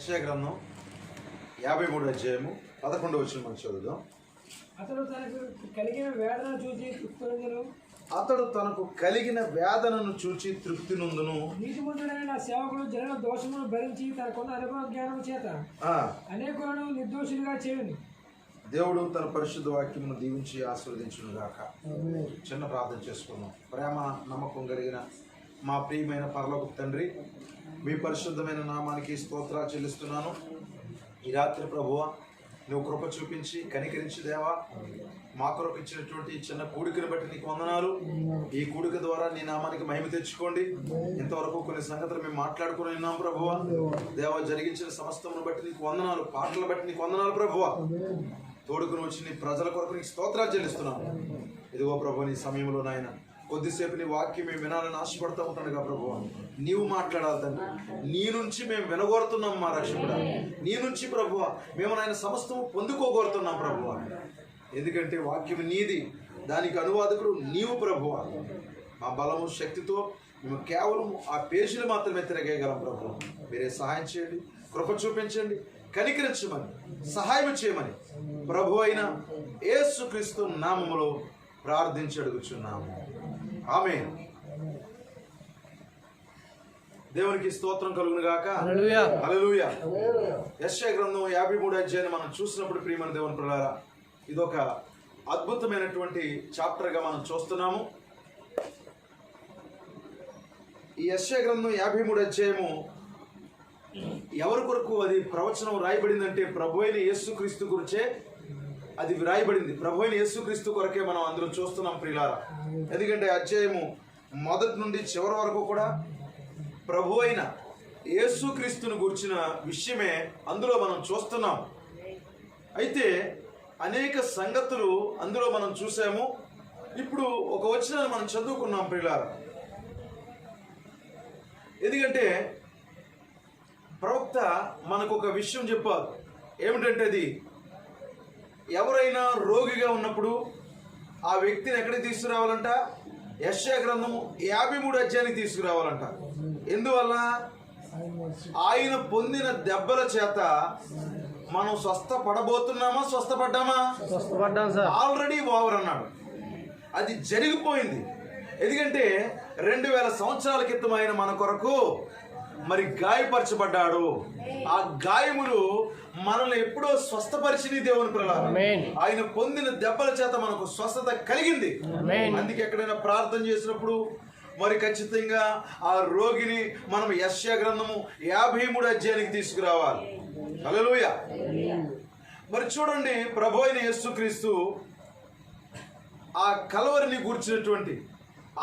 యెషయా గ్రంథం 53వ అధ్యాయము 11వ వచనం మనం చదువుదాం. అతడు తనకు కలిగిన వేదన చూసి తృప్తినందును, అతడు తనకు కలిగిన వేదనను చూచి తృప్తి నొందును. నీతిమంతుడైన నా సేవకుడు జనుల దోషమును భరించి తనకున్న అనుభవ జ్ఞానం చేత అనేకులను నిర్దోషులుగా చేయును. దేవుడు తన పరిశుద్ధ వాక్యమును దీవించి ఆశీర్వదించును గాక. చిన్న ప్రార్థన చేసుకున్నాం. ప్రేమ నమ్మకం కలిగిన మా ప్రియమైన పరలోకపు తండ్రి, మీ పరిశుద్ధమైన నామానికి స్తోత్రాలు చెల్లిస్తున్నాను. ఈ రాత్రి ప్రభువా, నువ్వు కృప చూపించి కనికరించి దేవా, మా కొరకు ఇచ్చినటువంటి చిన్న కూడికను బట్టి నీకు వందనాలు. ఈ కూడిక ద్వారా నీ నామానికి మహిమ తెచ్చుకోండి. ఇంతవరకు కొన్ని సంగతులు మేము మాట్లాడుకుని ఉన్నాం ప్రభువా. దేవా, జరిగించిన సమస్తమును బట్టి నీకు వందనాలు, పాటలు బట్టి నీకు వందనాలు ప్రభువా. తోడుకుని వచ్చి నీ ప్రజల కొరకు నీకు స్తోత్రాలు చెల్లిస్తున్నాను. ఇదిగో ప్రభు, నీ సమయంలో నాయన కొద్దిసేపు నీ వాక్యం మేము వినాలని ఆశపడుతూ ఉంటాడుగా ప్రభువా. నీవు మాట్లాడాలి తండ్రి. నీ నుంచి మేము వినగోరుతున్నాం మా రక్షకుడా. నీ నుంచి ప్రభువా మేము నాయన సమస్తము పొందుకోగోరుతున్నాం ప్రభువా. ఎందుకంటే వాక్యం నీది, దానికి అనువాదకుడు నీవు ప్రభువా. మా బలము శక్తితో మేము కేవలం ఆ పేజీలు మాత్రమే తిరగేయగలం ప్రభువా. మీరే సహాయం చేయండి, కృప చూపించండి, కనికరించమని సహాయం చేయమని ప్రభు అయిన యేసుక్రీస్తు నామములో ప్రార్థించి అడుగుచున్నాము. ఆమేన్. దేవునికి స్తోత్రం కలుగును గాక. హల్లెలూయా. యెషయా గ్రంథం 53వ అధ్యాయాన్ని మనం చూసినప్పుడు ప్రియమైన దేవుని ప్రియులారా, ఇదొక అద్భుతమైనటువంటి చాప్టర్గా మనం చూస్తున్నాము. ఈ యెషయా గ్రంథం 53వ అధ్యాయము ఎవరి కొరకు అది ప్రవచనం రాయబడిందంటే ప్రభు అయిన యేసుక్రీస్తు గురించే అది రాయబడింది. ప్రభు అయిన యేసుక్రీస్తు కొరకే మనం అందులో చూస్తున్నాం ప్రియులారా. ఎందుకంటే అధ్యాయము మొదటి నుండి చివరి వరకు కూడా ప్రభు అయిన యేసుక్రీస్తును గురించిన విషయమే అందులో మనం చూస్తున్నాం. అయితే అనేక సంగతులు అందులో మనం చూసాము. ఇప్పుడు ఒక వచనాన్ని మనం చదువుకున్నాం ప్రియులారా. ఎందుకంటే ప్రవక్త మనకు ఒక విషయం చెప్పారు. ఏమిటంటే అది ఎవరైనా రోగిగా ఉన్నప్పుడు ఆ వ్యక్తిని ఎక్కడికి తీసుకురావాలంట? యెషయా గ్రంథం 53వ అధ్యాయానికి తీసుకురావాలంట. ఎందువల్ల? ఆయన పొందిన దెబ్బల చేత మనం స్వస్థపడబోతున్నామా? స్వస్థపడ్డామా? ఆల్రెడీ ఓవర్ అన్నాడు. అది జరిగిపోయింది. ఎందుకంటే 2000 సంవత్సరాల క్రితం ఆయన మన కొరకు మరి గాయపరచబడ్డాడు. ఆ గాయములు మనల్ని ఎప్పుడో స్వస్థపరిచిన దేవుని పిల్లలు. ఆయన పొందిన దెబ్బల చేత మనకు స్వస్థత కలిగింది. అందుకే ఎక్కడైనా ప్రార్థన చేసినప్పుడు మరి ఖచ్చితంగా ఆ రోగిని మనం యెషయా గ్రంథము 53వ అధ్యాయానికి తీసుకురావాలి. హల్లెలూయా. మరి చూడండి, ప్రభు అయిన యేసుక్రీస్తు ఆ కలవరిని గూర్చినటువంటి,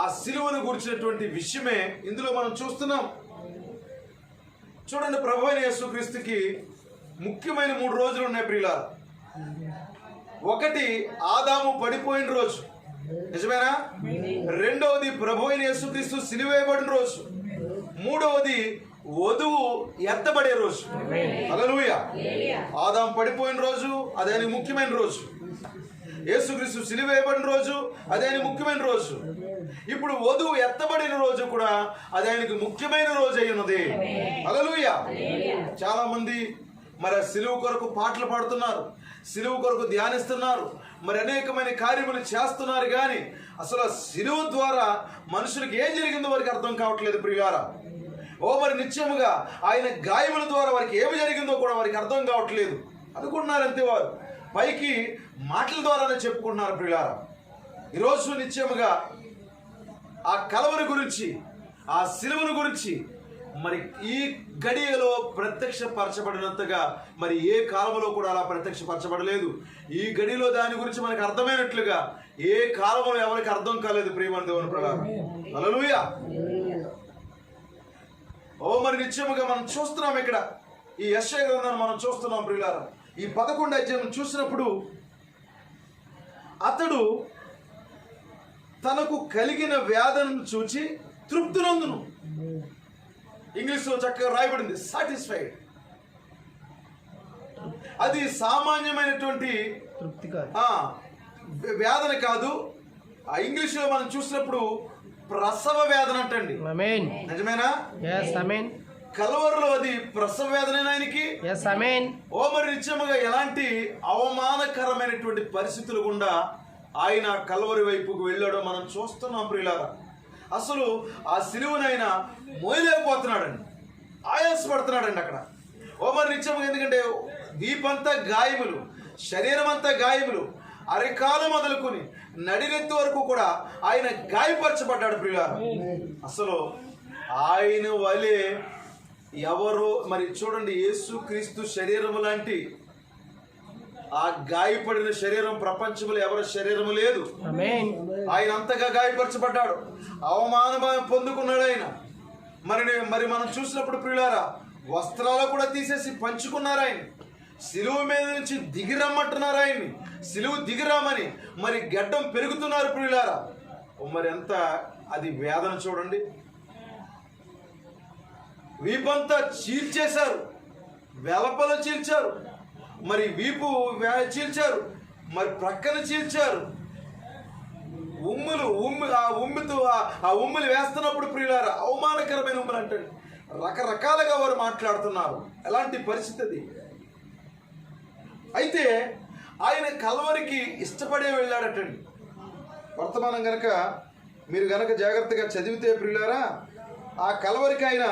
ఆ సిలువను గూర్చినటువంటి విషయమే ఇందులో మనం చూస్తున్నాం. చూడండి, ప్రభు అయిన యేసుక్రీస్తుకి ముఖ్యమైన 3 రోజులు ఉన్నాయి ప్రియులారా. ఒకటి ఆదాము పడిపోయిన రోజు, నిజమేనా? రెండవది ప్రభు అయిన యేసుక్రీస్తు సిలువేయబడిన రోజు. మూడవది వధువు ఎత్తబడే రోజు. హల్లెలూయా. ఆదాము పడిపోయిన రోజు, అది ఆయన ముఖ్యమైన రోజు. యేసుక్రీస్తు సిలువేయబడిన రోజు, అది ఆయన ముఖ్యమైన రోజు. ఇప్పుడు వధువు ఎత్తబడిన రోజు కూడా అది ఆయనకు ముఖ్యమైన రోజు అయి ఉన్నది. హల్లెలూయా. చాలా మంది మరి సిలువు కొరకు పాటలు పాడుతున్నారు, సిలువు కొరకు ధ్యానిస్తున్నారు, మరి అనేకమైన కార్యములు చేస్తున్నారు. కానీ అసలు సిలువు ద్వారా మనుషులకు ఏం జరిగిందో వారికి అర్థం కావట్లేదు ప్రియులారా. మరి నిత్యముగా ఆయన గాయముల ద్వారా వారికి ఏమి జరిగిందో కూడా వారికి అర్థం కావట్లేదు. అనుకుంటున్నారు అంతే. వారు పైకి మాటల ద్వారానే చెప్పుకుంటున్నారు ప్రియులారా. ఈరోజు నిత్యముగా ఆ కలవరి గురించి, ఆ సిలువను గురించి మరి ఈ గడియలో ప్రత్యక్షపరచబడినంతగా మరి ఏ కాలంలో కూడా అలా ప్రత్యక్షపరచబడలేదు. ఈ గడిలో దాని గురించి మనకు అర్థమైనట్లుగా ఏ కాలంలో ఎవరికి అర్థం కాలేదు ప్రియమైన దేవుని ప్రకారం. హల్లెలూయా. మరి నిత్యముగా మనం చూస్తున్నాం ఇక్కడ ఈ యెషయా గ్రంథాన్ని మనం చూస్తున్నాం ప్రియులారా. ఈ 11వ అధ్యాయం చూసినప్పుడు అతడు తనకు కలిగిన వ్యాధులను చూచి తృప్తి నొందును. ఇంగ్లీష్లో చక్కగా రాయబడింది సాటిస్ఫైడ్. అది సామాన్యమైనటువంటి వేదన కాదు. ఆ ఇంగ్లీష్లో మనం చూసినప్పుడు ప్రసవ వేదన అంటండి. నిజమేనా? కలవరలో అది ప్రసవ వేదన ఆయనకి. Yes, amen. ఓ మరి నిత్యముగా ఎలాంటి అవమానకరమైనటువంటి పరిస్థితులు గుండా ఆయన కలవరి వైపుకు వెళ్ళాడో మనం చూస్తున్నాం ప్రియులారా. అసలు ఆ సిలువనైన మోయలేకపోతున్నాడండి, ఆయాసపడుతున్నాడండి అక్కడ. ఓ మరి నిత్యముగా, ఎందుకంటే వీపంతా గాయములు, శరీరం అంతా గాయములు, అరికాలు మొదలుకొని నడినెత్తి వరకు కూడా ఆయన గాయపరచబడ్డాడు ప్రియులారా. అసలు ఆయన వలె ఎవరో మరి చూడండి, యేసు క్రీస్తు శరీరము లాంటి ఆ గాయపడిన శరీరం ప్రపంచంలో ఎవరి శరీరము లేదు. Amen. ఆయన అంతగా గాయపరచబడ్డాడు, అవమానం పొందుకున్నాడు ఆయన. మరి మనం చూసినప్పుడు ప్రియులారా, వస్త్రాలు కూడా తీసేసి పంచుకున్నారు ఆయన. సిలువ మీద నుంచి దిగిరమ్మంటున్నారు ఆయన్ని, సిలువ దిగిరామని. మరి గడ్డం పెరుగుతున్నారు ప్రియులారా. మరి ఎంత అది వేదన చూడండి. వీపంతా చీల్చేశారు, వెలపలు చీల్చారు, మరి వీపు చీల్చారు, మరి ప్రక్కన చీల్చారు. ఆ ఉమ్ములు వేస్తున్నప్పుడు ప్రియులారా, అవమానకరమైన ఉమ్ములు అంటే రకరకాలుగా వారు మాట్లాడుతున్నారు. ఎలాంటి పరిస్థితి అది. అయితే ఆయన కల్వరికి ఇష్టపడే వెళ్ళాడటండి. వర్తమానం గనక మీరు గనక జాగ్రత్తగా చదివితే ప్రియులారా, ఆ కల్వరికి ఆయన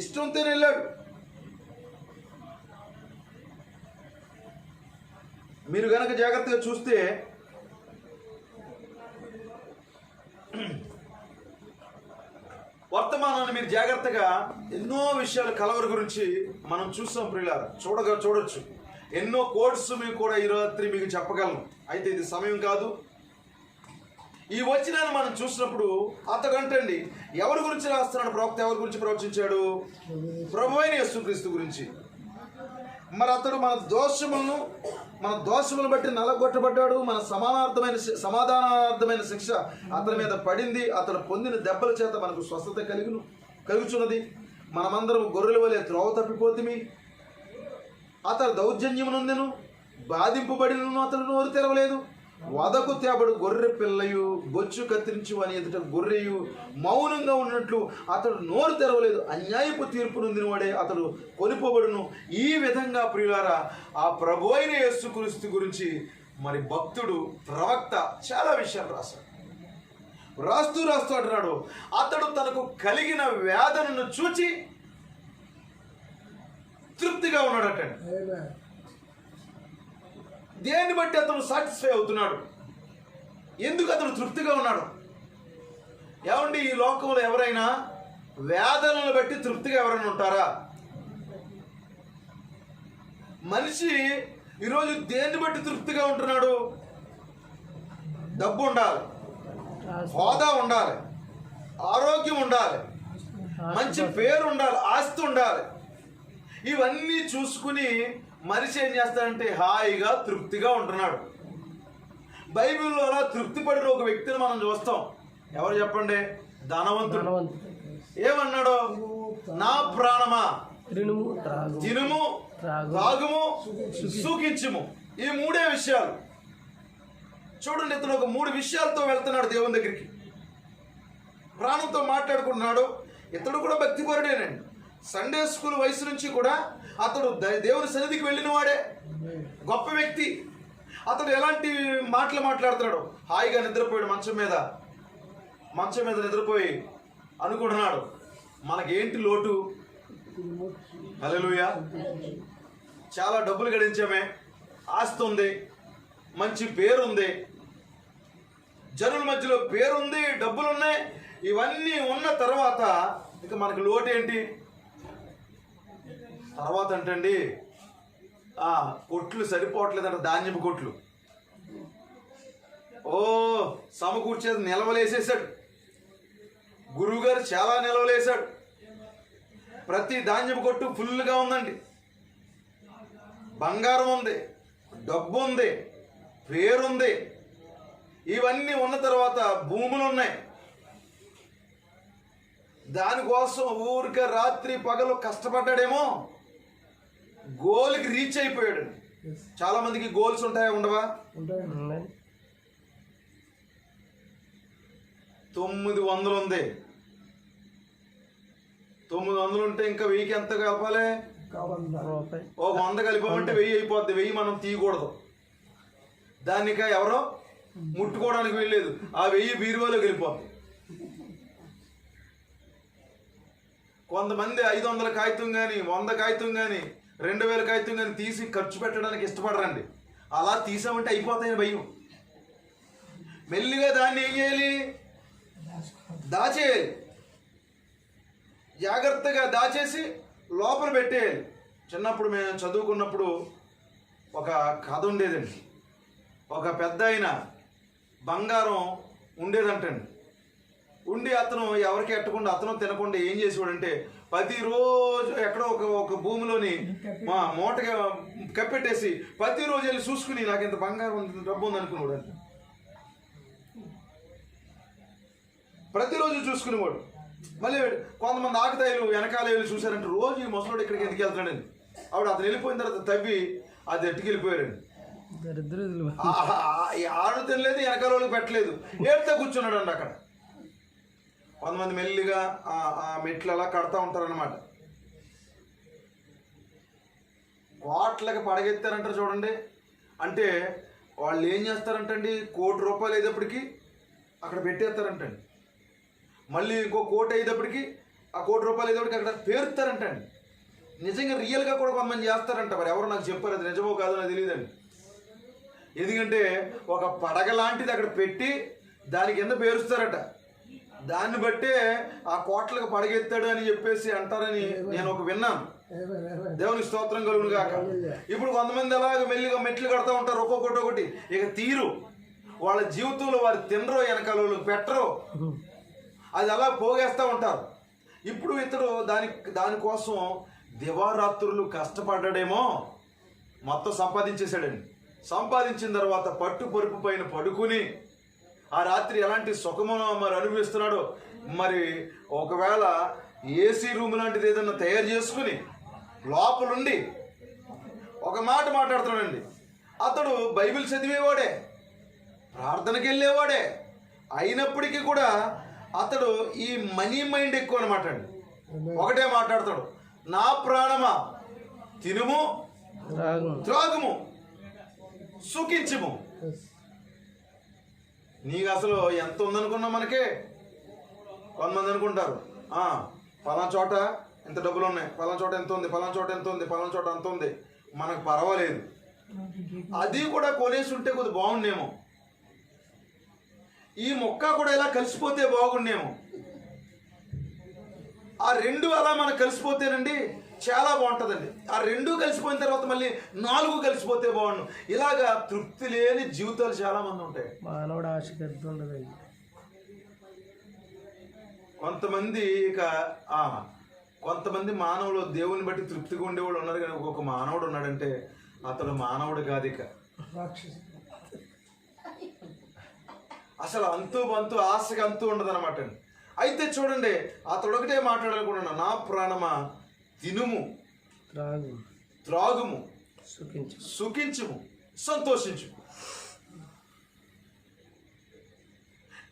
ఇష్టంతో వెళ్ళాడు. మీరు గనక జాగ్రత్తగా చూస్తే వర్తమానాన్ని మీరు జాగ్రత్తగా ఎన్నో విషయాలు కలవరి గురించి మనం చూస్తాం ప్రియులారా, చూడొచ్చు. ఎన్నో కోడ్స్ మీకు కూడా ఈ రాత్రి మీకు చెప్పగలను. అయితే ఇది సమయం కాదు. ఈ వచనాన్ని మనం చూసినప్పుడు అతడంటండి ఎవరి గురించి రాస్తున్నాడు ప్రవక్త? ఎవరి గురించి ప్రవచించాడు? ప్రభువైన యేసుక్రీస్తు గురించి. మరి అతడు మన దోషములను బట్టి నలగొట్టబడ్డాడు, మన సమాధానార్థమైన శిక్ష అతని మీద పడింది, అతడు పొందిన దెబ్బల చేత మనకు స్వస్థత కలుగుచున్నది. మనమందరం గొర్రెల వలె త్రోవ తప్పిపోతిమి. అతడు దౌర్జన్యమునందెను, బాధింపబడినను అతడు నోరు తెరవలేదు. వదకు తేబడు గొర్రె పిల్లయు బొచ్చు కత్తిరించు అని ఎదుట గొర్రెయు మౌనంగా ఉన్నట్లు అతడు నోరు తెరవలేదు. అన్యాయపు తీర్పు నొందినవాడే అతడు కొనిపోబడును. ఈ విధంగా ప్రియులారా, ఆ ప్రభు అయిన యేసుక్రీస్తు గురించి మరి భక్తుడు ప్రవక్త చాలా విషయాలు రాస్తూ అంటున్నాడు. అతడు తనకు కలిగిన వేదనను చూచి తృప్తిగా ఉన్నాడట. దేన్ని బట్టి అతను సాటిస్ఫై అవుతున్నాడు? ఎందుకు అతను తృప్తిగా ఉన్నాడు? ఏమండి, ఈ లోకంలో ఎవరైనా వేదనలు బట్టి తృప్తిగా ఎవరైనా ఉంటారా? మనిషి ఈరోజు దేన్ని బట్టి తృప్తిగా ఉంటున్నాడు? డబ్బు ఉండాలి, హోదా ఉండాలి, ఆరోగ్యం ఉండాలి, మంచి పేరు ఉండాలి, ఆస్తి ఉండాలి. ఇవన్నీ చూసుకుని మనిషి ఏం చేస్తాడంటే హాయిగా తృప్తిగా ఉంటున్నాడు. బైబిల్లో అలా తృప్తి పడిన ఒక వ్యక్తిని మనం చూస్తాం. ఎవరు చెప్పండి? ధనవంతుడు. ఏమన్నాడు? నా ప్రాణమా తినుము, తాగుము, సుఖించుము. ఈ మూడే విషయాలు. చూడండి, ఇతను ఒక 3 విషయాలతో వెళ్తున్నాడు దేవుని దగ్గరికి. ప్రాణంతో మాట్లాడుకుంటున్నాడు. ఇతడు కూడా భక్తిపరుడేనండి. సండే స్కూల్ వయసు నుంచి కూడా అతడు దేవుని సన్నిధికి వెళ్ళిన వాడే, గొప్ప వ్యక్తి. అతడు ఎలాంటి మాటలు మాట్లాడుతున్నాడు? హాయిగా నిద్రపోయాడు మంచం మీద నిద్రపోయి అనుకుంటున్నాడు, మనకేంటి లోటు? హల్లెలూయా, చాలా డబ్బులు గడించామే, ఆస్తి ఉంది, మంచి పేరుంది, జనుల మధ్యలో పేరుంది, డబ్బులున్నాయి. ఇవన్నీ ఉన్న తర్వాత ఇక మనకు లోటు ఏంటి? తర్వాత అంటండి కొట్లు సరిపోవట్లేదంట, ధాన్యపు కొట్లు. సమకూర్చేది నిలవలేసేసాడు. గురువుగారు చాలా నిలవలేశాడు. ప్రతి ధాన్యపు కొట్టు ఫుల్గా ఉందండి. బంగారం ఉంది, డబ్బు ఉంది, పేరుంది. ఇవన్నీ ఉన్న తర్వాత భూములు ఉన్నాయి. దానికోసం ఊరికే రాత్రి పగలు కష్టపడ్డాడేమో, గోల్కి రీచ్ అయిపోయాడు. చాలా మందికి గోల్స్ ఉంటాయా? ఉండవా? 900 ఉంది, 900 ఉంటే ఇంకా 1000కి ఎంత కలపాలి? ఒక 100 కలిపామంటే 1000 అయిపోద్ది. 1000 మనం తీయకూడదు, దానిక ఎవరో ముట్టుకోవడానికి వీల్లేదు. ఆ 1000 బీరువాలో వెళ్ళిపోద్ది. కొంతమంది 500 కాగితం కానీ 100 కాగితం కానీ 2000 కాగితం కానీ తీసి ఖర్చు పెట్టడానికి ఇష్టపడరండి. అలా తీసామంటే అయిపోతాయని భయం. మెల్లిగా దాన్ని ఏం చేయాలి? దాచేయాలి. జాగ్రత్తగా దాచేసి లోపల పెట్టేయాలి. చిన్నప్పుడు మేము చదువుకున్నప్పుడు ఒక కథ ఉండేదండి. ఒక పెద్ద ఆయన బంగారం ఉండేదంటండి. ఉండి అతను ఎవరికి ఎట్టకుండా అతను తినకుండా ఏం చేసేవాడంటే ప్రతిరోజు ఎక్కడో ఒక భూమిలోని మా మూటగా కప్పెట్టేసి ప్రతిరోజు వెళ్ళి చూసుకుని నాకు ఇంత బంగారం ఉంది, డబ్బు ఉంది అనుకునేవాడు అంట. ప్రతిరోజు చూసుకునేవాడు. మళ్ళీ కొంతమంది ఆకుతాయిలు వెనకాల వెళ్ళి చూశారంటే రోజు ఈ ముసలోడు ఇక్కడికి ఎందుకు వెళ్తాడండి. ఆవిడ అతను వెళ్ళిపోయిన తర్వాత తవ్వి అది ఎట్టుకు వెళ్ళిపోయారండి. ఆడు తినలేదు, వెనకాల వాళ్ళకి పెట్టలేదు, ఏడుతో కూర్చున్నాడు అండి అక్కడ. కొంతమంది మెల్లిగా ఆ మెట్లు అలా కడతా ఉంటారన్నమాట. కోట్లకి పడగెత్తారంటారు చూడండి. అంటే వాళ్ళు ఏం చేస్తారంటండి, 1 కోటి రూపాయలు అయ్యేటప్పటికి అక్కడ పెట్టేస్తారంటండి. మళ్ళీ ఇంకో 1 కోటి అయ్యేటప్పటికి ఆ 1 కోటి రూపాయలు అయ్యేటప్పటికి అక్కడ పేరుతారంటండి. నిజంగా రియల్గా కూడా కొంతమంది చేస్తారంట. మరి ఎవరు నాకు చెప్పారు, అది నిజమో కాదో నాకు తెలియదండి. ఎందుకంటే ఒక పడగ లాంటిది అక్కడ పెట్టి దాని కింద పేరుస్తారట. దాన్ని బట్టే ఆ కోట్లకు పడగెత్తాడు అని చెప్పేసి అంటారని నేను ఒక విన్నాను. దేవుని స్తోత్రం కలుగును గాక. ఇప్పుడు కొంతమంది అలాగ మెల్లిగా మెట్లు కడతా ఉంటారు, ఒక్కొక్కటి. ఇక తీరు వాళ్ళ జీవితంలో వారు తినరో, వెనకాల పెట్టరో, అది అలా పోగేస్తూ ఉంటారు. ఇప్పుడు ఇతడు దానికోసం దివారాత్రులు కష్టపడ్డాడేమో, మొత్తం సంపాదించేశాడండి. సంపాదించిన తర్వాత పట్టు పరుపు పైన పడుకుని ఆ రాత్రి ఎలాంటి సుఖమునో మరి అనుభవిస్తున్నాడో. మరి ఒకవేళ ఏసీ రూమ్ లాంటిది ఏదన్నా తయారు చేసుకుని లోపలుండి ఒక మాట మాట్లాడుతున్నాడండి. అతడు బైబిల్ చదివేవాడే, ప్రార్థనకి వెళ్ళేవాడే, అయినప్పటికీ కూడా అతడు ఈ మనీ మైండ్ ఎక్కువ అనమాట అండి. ఒకటే మాట్లాడతాడు, నా ప్రాణమా తినుము త్రాగుము సుఖించుము. నీకు అసలు ఎంత ఉందనుకున్నావు? మనకే కొంతమంది అనుకుంటారు పలానా చోట ఇంత డబ్బులు ఉన్నాయి, పలానా చోట ఎంత ఉంది, పలానా చోట ఎంత ఉంది, పలానా చోట అంత ఉంది, మనకు పర్వాలేదు. అది కూడా కొనేసి ఉంటే కొద్దిగా బాగుండేమో, ఈ మొక్క కూడా ఇలా కలిసిపోతే బాగుండేమో. ఆ 2 అలా మనకు కలిసిపోతేనండి చాలా బాగుంటుందండి. ఆ 2 కలిసిపోయిన తర్వాత మళ్ళీ 4 కలిసిపోతే బాగుండు. ఇలాగా తృప్తి లేని జీవితాలు చాలా మంది ఉంటాయి. మానవుడు ఆశ పెద్ద ఉండదండి. కొంతమంది మానవులు దేవుని బట్టి తృప్తిగా ఉండేవాళ్ళు ఉన్నారు. కానీ ఒక మానవుడు ఉన్నాడంటే అతడు మానవుడు కాదు, ఇక అసలు అంతు ఆశగా ఉండదు అనమాట. అయితే చూడండి, అతడు ఒకటే మాట్లాడాలనుకున్నాను, నా ప్రాణమా తినుము త్రాగుము సుఖించుము సంతోషించు.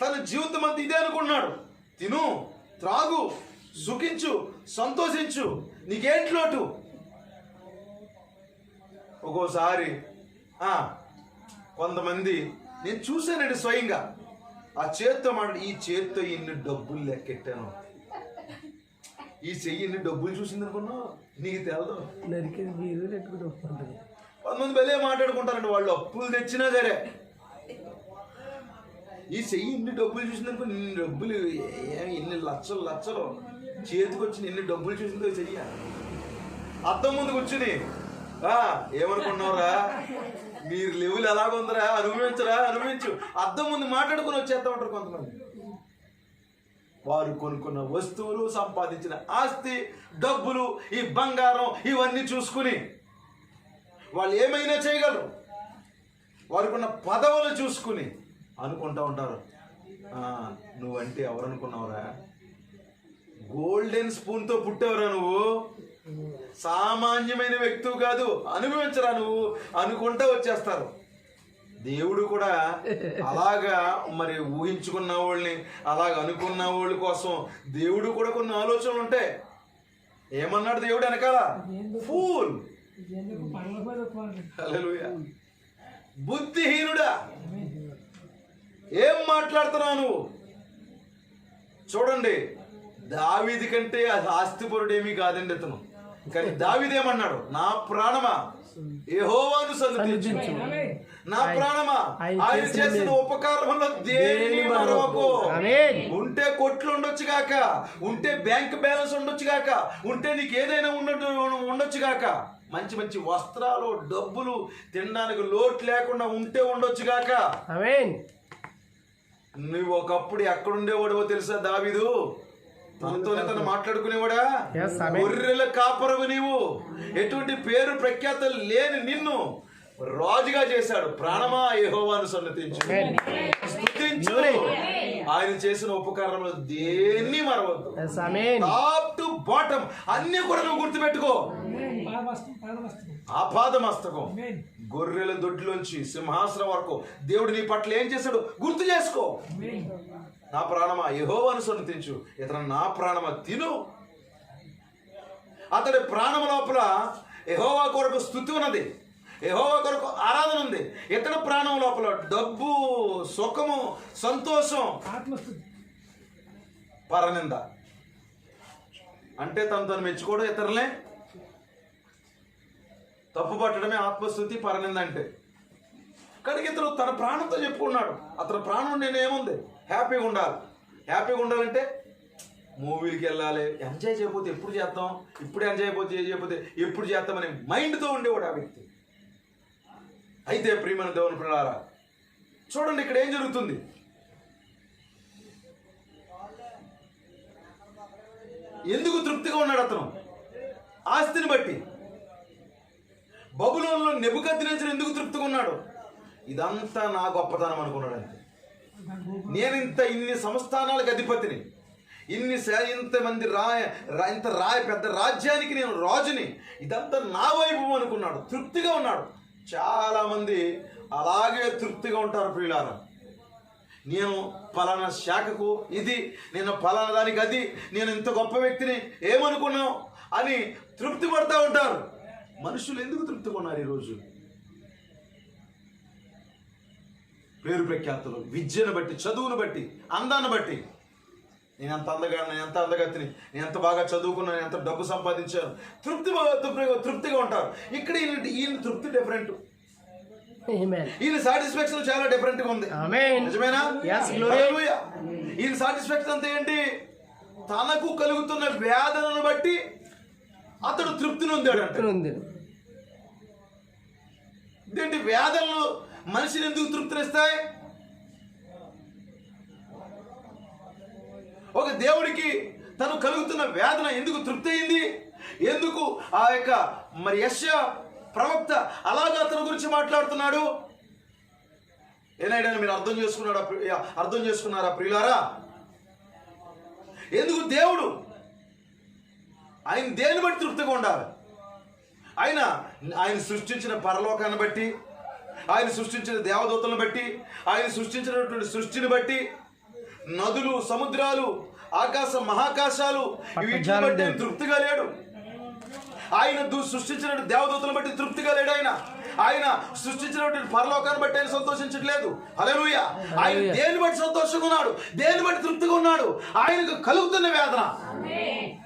తన జీవితం అంతా ఇదే అనుకున్నాడు. తిను, త్రాగు, సుఖించు, సంతోషించు, నీకేంటి లోటు? ఒక్కోసారి కొంతమంది నేను చూశానండి స్వయంగా, ఆ చేత్తో ఈ చేత్తో ఇన్ని డబ్బులు లెక్కెట్టాను, ఈ చెయ్యి ఇన్ని డబ్బులు చూసింది అనుకున్నావు, నీకు తెలదు. కొంతమంది భలే మాట్లాడుకుంటారండి, వాళ్ళు అప్పులు తెచ్చినా సరే ఈ చెయ్యి ఇన్ని డబ్బులు చూసింది అనుకో, ఇన్ని డబ్బులు ఇన్ని లక్షలు చేతికి వచ్చిన ఇన్ని డబ్బులు చూసిందో చెయ్య. అద్దం ముందు కూర్చుని ఏమనుకున్నావురా, మీరు లెవెల్ ఎలాగుందరా, అనుభవించు, అద్దం ముందు మాట్లాడుకుని వచ్చేస్తా ఉంటారు కొంతమంది. వారు కొనుక్కున్న వస్తువులు, సంపాదించిన ఆస్తి, డబ్బులు, ఈ బంగారం, ఇవన్నీ చూసుకుని వాళ్ళు ఏమైనా చేయగలరు. వారికున్న పదవులు చూసుకుని అనుకుంటా ఉంటారు, నువ్వంటే ఎవరు అనుకున్నావురా, గోల్డెన్ స్పూన్తో పుట్టావురా, నువ్వు సామాన్యమైన వ్యక్తివి కాదు, అనుభవించరా నువ్వు అనుకుంటా వచ్చేస్తారు. దేవుడు కూడా అలాగా మరి ఊహించుకున్న వాళ్ళని, అలాగ అనుకున్న వాళ్ళ కోసం దేవుడు కూడా కొన్ని ఆలోచనలు ఉంటాయి. ఏమన్నాడు దేవుడు వెనకాల? ఫూల్. ఎందుకు పరలోకమే తక్కువ. హల్లెలూయా. బుద్ధిహీనుడా, ఏం మాట్లాడుతున్నావు నువ్వు? చూడండి, దావీదు కంటే ఆస్తిపరుడేమీ కాదండి ఇతను. కానీ దావీదేమన్నాడు? నా ప్రాణమా యెహోవాను సన్నుతించు, నా ప్రాణమా ఆయన చేసిన ఉపకారంలో దేనిని మరవకు. ఉంటే కొట్లు ఉండొచ్చు గాక, ఉంటే బ్యాంక్ బ్యాలెన్స్ ఉండొచ్చు గాక, ఉంటే నీకు ఏదైనా ఉండొచ్చు గాక, మంచి మంచి వస్త్రాలు, డబ్బులు, తినడానికి లోటు లేకుండా ఉంటే ఉండొచ్చు గాక, నువ్వు ఒకప్పుడు ఎక్కడుండేవాడో తెలుసా దావీదు? తనతోనే తను మాట్లాడుకునేవాడా? గొర్రెల కాపరవు నీవు. ఎటువంటి పేరు ప్రఖ్యాతలు లేని నిన్ను రాజుగా చేశాడు. ప్రాణమా యెహోవాను సన్నుతించు, స్తుతించు, ఆయన చేసిన ఉపకారంలో దేన్ని మరవద్దు. టాప్ టు బాటమ్ అన్ని కూడా నువ్వు గుర్తుపెట్టుకో. ఆపాదమస్తకం, గొర్రెల దొడ్లోంచి సింహాసనం వరకు దేవుడు నీ పట్ల ఏం చేశాడు గుర్తు చేసుకో. నా ప్రాణమా యెహోవాను సన్నుతించు, ఇతను నా ప్రాణమా తిను. అతడి ప్రాణం లోపల యెహోవా కొరకు స్తుతి ఉన్నది, యెహోవా కొరకు ఆరాధన ఉంది. ఇతడి ప్రాణం లోపల డబ్బు, సుఖము, సంతోషం, పరనింద. అంటే తను మెచ్చుకోవడం, ఇతరులే తప్పు పట్టడమే ఆత్మస్థుతి, పరనింద అంటే. కానీ ఇతను తన ప్రాణంతో చెప్పుకున్నాడు, అతని ప్రాణం నేనేముంది, హ్యాపీగా ఉండాలి. హ్యాపీగా ఉండాలంటే మూవీలకి వెళ్ళాలి, ఎంజాయ్ చేయకపోతే ఎప్పుడు చేద్దాం, ఇప్పుడు ఎంజాయ్ చేయకపోతే ఎప్పుడు చేద్దామని మైండ్తో ఉండేవాడు ఆ వ్యక్తి. అయితే ప్రియమైన దేవుని పిల్లారా, చూడండి ఇక్కడ ఏం జరుగుతుంది. ఎందుకు తృప్తిగా ఉన్నాడు అతను? ఆస్తిని బట్టి. బబులోనులో నెబుకద్నెజరు ఎందుకు తృప్తిగా ఉన్నాడు? ఇదంతా నా గొప్పతనం అనుకున్నాడు అంతే. నేను ఇన్ని సంస్థానాలకు అధిపతిని, ఇంతమంది పెద్ద రాజ్యానికి నేను రాజుని, ఇదంతా నా వైభవం అనుకున్నాడు. తృప్తిగా ఉన్నాడు. చాలా మంది అలాగే తృప్తిగా ఉంటారు ప్రియులారా. నేను పలానా శాఖకు ఇది, నేను పలానా దానికి అది, నేను ఇంత గొప్ప వ్యక్తిని, ఏమనుకున్నావు అని తృప్తి పడతా ఉంటారు. మనుషులు ఎందుకు తృప్తిగా ఉన్నారు ఈరోజు? పేరు ప్రఖ్యాతులు, విద్యను బట్టి, చదువును బట్టి, అందాన్ని బట్టి. నేను ఎంత అందగాను, నేను ఎంత అందగత్తిని, నేను ఎంత బాగా చదువుకున్నాను, నేను ఎంత డబ్బు సంపాదించాను, తృప్తిగా ఉంటారు. ఇక్కడ ఈయన తృప్తి డిఫరెంట్, ఈయన సాటిస్ఫాక్షన్ చాలా డిఫరెంట్ గా ఉంది. నిజమేనా? ఈయన సాటిస్ఫాక్షన్ అంతా ఏంటి? తనకు కలుగుతున్న వేదనను బట్టి అతడు తృప్తిని పొందాడు అంటే. ఇదేంటి వేదనలు మనిషిని ఎందుకు తృప్తినిస్తాయి? ఒక దేవుడికి తను కలుగుతున్న వేదన ఎందుకు తృప్తి అయింది? ఎందుకు ఆ యొక్క మరి యెషయా ప్రవక్త అలాగా అతని గురించి మాట్లాడుతున్నాడు? ఏనాడని మీరు అర్థం చేసుకున్నారా ప్రియులారా? ఎందుకు దేవుడు ఆయన దేని బట్టి తృప్తిగా ఉండాలి? ఆయన సృష్టించిన పరలోకాన్ని బట్టి, ఆయన సృష్టించిన దేవదూతలను బట్టి, ఆయన సృష్టించినటువంటి సృష్టిని బట్టి, నదులు, సముద్రాలు, ఆకాశం, మహాకాశాలు, వీటిని బట్టి ఆయన తృప్తిగా లేడు. ఆయన సృష్టించిన దేవదూతలను బట్టి తృప్తిగా లేడు. ఆయన సృష్టించినటువంటి పరలోకాన్ని బట్టి ఆయన సంతోషించట్లేదు. హల్లెలూయా. ఆయన దేని బట్టి సంతోషంగా ఉన్నాడు, దేని బట్టి తృప్తిగా ఉన్నాడు? ఆయనకు కలుగుతున్న వేదన.